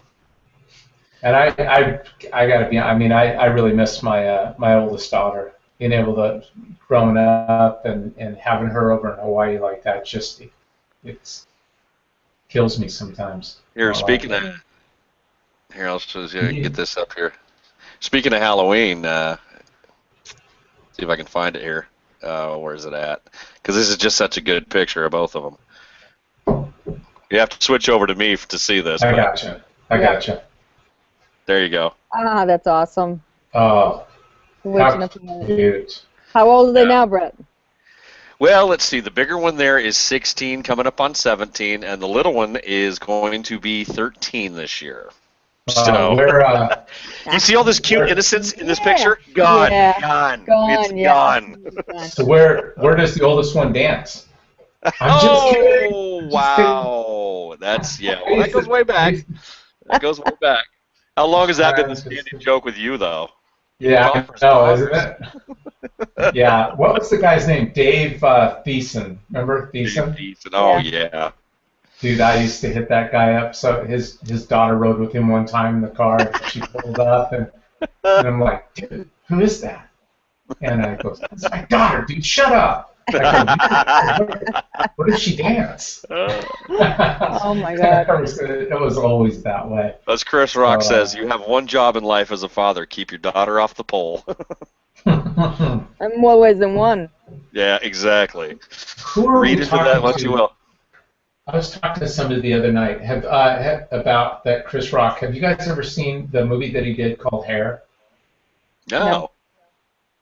Speaker 1: And I gotta be. I mean, I really miss my my oldest daughter. Being able to growing up and having her over in Hawaii like that just it's kills me sometimes.
Speaker 3: Here, speaking of, here I'll just get this up here. Speaking of Halloween, see if I can find it here. Where is it at? Because this is just such a good picture of both of them. You have to switch over to me to see this.
Speaker 1: I gotcha. I gotcha.
Speaker 3: There you go.
Speaker 2: Ah, that's awesome.
Speaker 1: Oh,
Speaker 2: How
Speaker 1: cute.
Speaker 2: How old are they now, Brett?
Speaker 3: Well, let's see. The bigger one there is 16, coming up on 17, and the little one is going to be 13 this year. So, you see all this cute innocence in this picture? Gone. Gone. It's gone.
Speaker 1: So where does the oldest one dance? I'm just kidding.
Speaker 3: Oh, wow. That's, yeah. Well, that goes way back. That goes way back. How long has that been the standing joke with you, though?
Speaker 1: Yeah, I know, isn't it? Yeah. What was the guy's name? Dave Thiessen. Remember Thiessen?
Speaker 3: Dave Thiessen. Oh, yeah.
Speaker 1: Dude, I used to hit that guy up. So his daughter rode with him one time in the car. And she pulled up, and I'm like, dude, who is that? And I go, that's my daughter, dude. Shut up. What did she dance?
Speaker 2: Oh my God!
Speaker 1: It was always that way.
Speaker 3: As Chris Rock says, you have one job in life as a father: keep your daughter off the pole.
Speaker 2: In more ways than one.
Speaker 3: Yeah, exactly.
Speaker 1: Who are
Speaker 3: Read
Speaker 1: we
Speaker 3: into that much
Speaker 1: talking
Speaker 3: you
Speaker 1: to?
Speaker 3: will.
Speaker 1: I was talking to somebody the other night about that Chris Rock. Have you guys ever seen the movie that he did called Hair?
Speaker 3: No.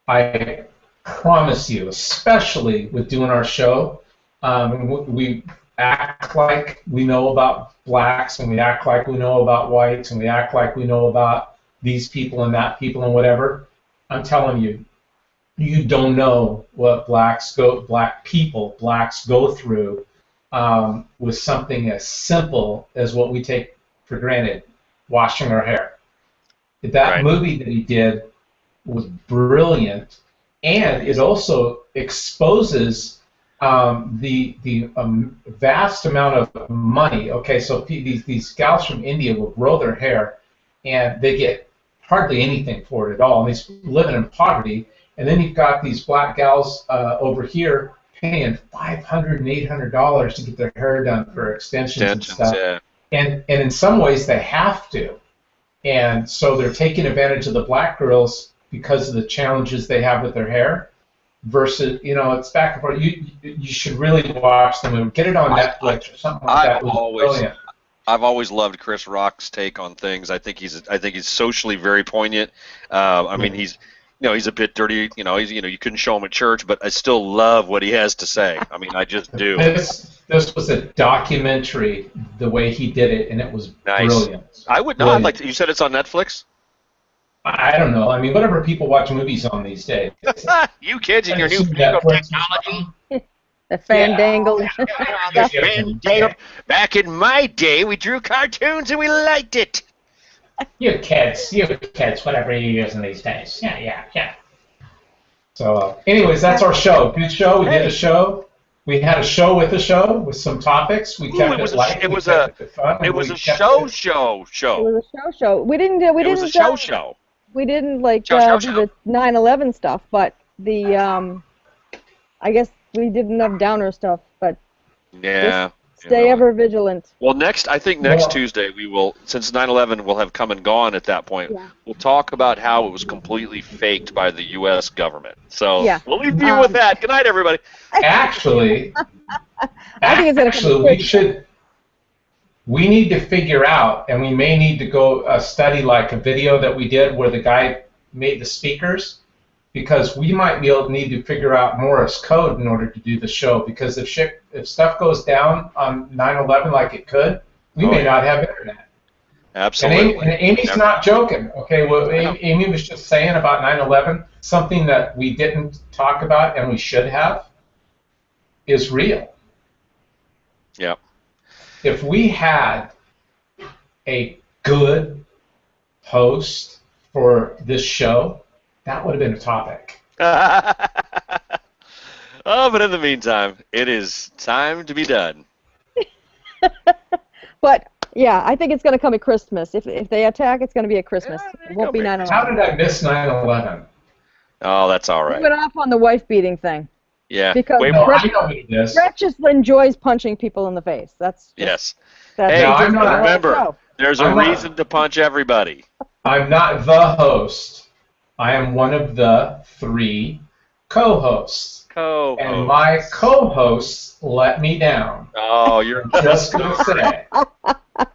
Speaker 1: I promise you, especially with doing our show, we act like we know about blacks, and we act like we know about whites, and we act like we know about these people and that people and whatever. I'm telling you, you don't know what blacks go through with something as simple as what we take for granted, washing our hair. That movie that he did was brilliant, and it also exposes the vast amount of money. Okay, so these gals from India will grow their hair, and they get hardly anything for it at all, and they're living in poverty. And then you've got these black gals over here paying $500 and $800 to get their hair done for extensions and stuff.
Speaker 3: Yeah.
Speaker 1: And in some ways they have to. And so they're taking advantage of the black girls because of the challenges they have with their hair. Versus, it's back and forth. You should really watch the movie. Get it on Netflix or something like that. It was brilliant.
Speaker 3: I've always loved Chris Rock's take on things. I think he's socially very poignant. I mean, he's a bit dirty. You couldn't show him at church, but I still love what he has to say. I mean, I just do.
Speaker 1: This was a documentary, the way he did it, and it was brilliant.
Speaker 3: I would not like to. You said it's on Netflix?
Speaker 1: I don't know. I mean, whatever people watch movies on these days.
Speaker 3: You kids and your new technology.
Speaker 2: The Fandangle.
Speaker 3: Fandangle. Back in my day, we drew cartoons and we liked it.
Speaker 1: You kids, whatever you're using these days. Yeah. So, anyways, that's our show. Good show. We did a show. We had a show with some topics. We kept it light.
Speaker 3: It was a show.
Speaker 2: It was a show. We didn't do.
Speaker 3: It was a show.
Speaker 2: We didn't like do the 9/11 stuff, but the I guess we did enough downer stuff. But
Speaker 3: yeah.
Speaker 2: Stay ever vigilant.
Speaker 3: Well, I think next Tuesday we will, since 9/11 will have come and gone at that point, we'll talk about how it was completely faked by the U.S. government. So we'll leave you with that. Good night, everybody.
Speaker 1: Actually, we need to figure out, and we may need to go study like a video that we did where the guy made the speakers, because we might be able to need to figure out Morse code in order to do the show, because if stuff goes down on 9/11 like it could, we may not have internet.
Speaker 3: Absolutely.
Speaker 1: And Amy's not joking. Okay, well, Amy was just saying about 9/11, something that we didn't talk about and we should have is real.
Speaker 3: Yeah.
Speaker 1: If we had a good host for this show, that would have been a topic.
Speaker 3: Oh, but in the meantime, it is time to be done.
Speaker 2: But yeah, I think it's going to come at Christmas. If they attack, it's going to be at Christmas. It won't be 9/11.
Speaker 1: How did I miss 9/11?
Speaker 3: Oh, that's all right.
Speaker 2: We went off on the wife beating thing.
Speaker 3: Yeah.
Speaker 2: Because
Speaker 1: I know what it is.
Speaker 2: Brett just enjoys punching people in the face. That's
Speaker 3: yes.
Speaker 2: That's
Speaker 3: hey,
Speaker 1: not,
Speaker 3: remember, there's a reason to punch everybody.
Speaker 1: I'm not the host. I am one of the 3 co-hosts. And my co-hosts let me down.
Speaker 3: Oh, you're
Speaker 1: just gonna say.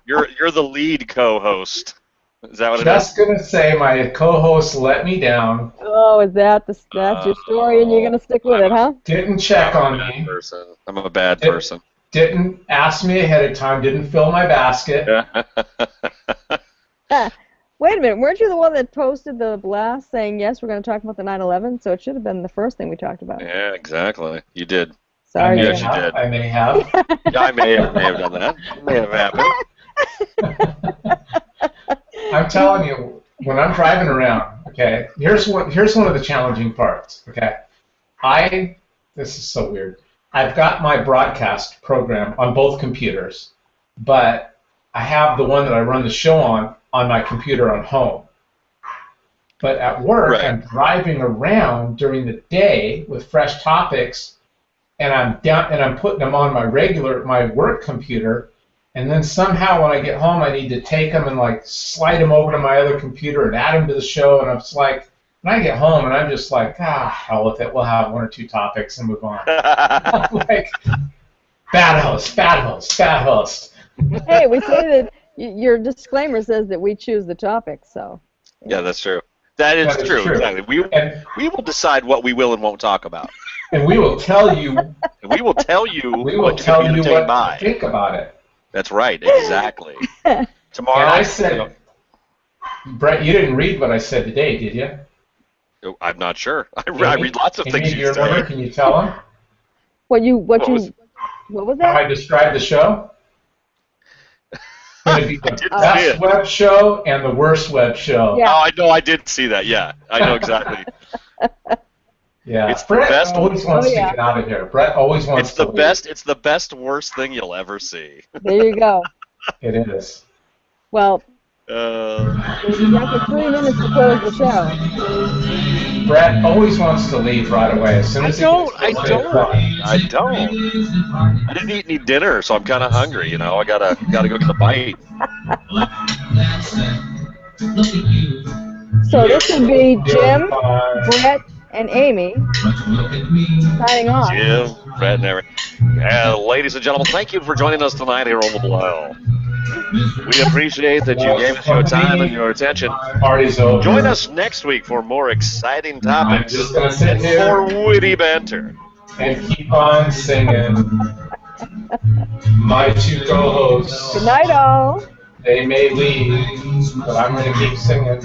Speaker 3: You're the lead co-host. Is that what it is?
Speaker 1: Just gonna say my co-hosts let me down.
Speaker 2: Oh, is that that's your story, and you're gonna stick with it, huh?
Speaker 1: Didn't check on me.
Speaker 3: I'm a bad person.
Speaker 1: Didn't ask me ahead of time. Didn't fill my basket.
Speaker 2: Wait a minute, weren't you the one that posted the blast saying, yes, we're going to talk about the 9/11? So it should have been the first thing we talked about.
Speaker 3: Yeah, exactly. You did.
Speaker 2: Sorry.
Speaker 3: Yes, you did.
Speaker 1: I may have.
Speaker 3: Yeah, I may have done that. It may have happened.
Speaker 1: I'm telling you, when I'm driving around, okay, here's one of the challenging parts, okay. This is so weird. I've got my broadcast program on both computers, but I have the one that I run the show on my computer on home. But at work, I'm driving around during the day with fresh topics, and I'm putting them on my work computer, and then somehow when I get home, I need to take them and like slide them over to my other computer and add them to the show, and I'm just like, when I get home, and I'm just like, hell with it, we'll have 1 or 2 topics and move on. Like, bad host.
Speaker 2: Hey, we say that your disclaimer says that we choose the topic, so.
Speaker 3: Yeah, that's true. That is true. Exactly. We will decide what we will and won't talk about.
Speaker 1: And we will tell you.
Speaker 3: We will tell you.
Speaker 1: What to think about it.
Speaker 3: That's right. Exactly. Tomorrow.
Speaker 1: And I said, Brett, you didn't read what I said today, did you?
Speaker 3: I'm not sure. I read lots of things.
Speaker 1: Can you tell him?
Speaker 2: What was that?
Speaker 1: How I described the show? It's going to be the best web show and the worst web show.
Speaker 2: Yeah.
Speaker 3: Oh, I know. I did see that. Yeah, I know exactly.
Speaker 1: Yeah,
Speaker 3: it's
Speaker 1: Brett
Speaker 3: the best.
Speaker 1: Always wants to get out of here. Brett always wants.
Speaker 3: It's the best. It's the best worst thing you'll ever see.
Speaker 2: There you go.
Speaker 1: It is.
Speaker 2: Well. You got 3 minutes to close the show.
Speaker 1: Brett always wants to leave right away as soon as
Speaker 3: I don't. I didn't eat any dinner, so I'm kind of hungry. You know, I gotta go get a bite.
Speaker 2: So this would be Jim, Brett, and Amy signing off.
Speaker 3: Jim, Brett, and Amy. Ladies and gentlemen, thank you for joining us tonight here on The Blow. We appreciate that you gave us your time and your attention.
Speaker 1: Party's over.
Speaker 3: Join us next week for more exciting topics
Speaker 1: and
Speaker 3: more witty banter.
Speaker 1: And keep on singing. My 2 co-hosts.
Speaker 2: Good night, all.
Speaker 1: They may leave, but I'm going to keep singing.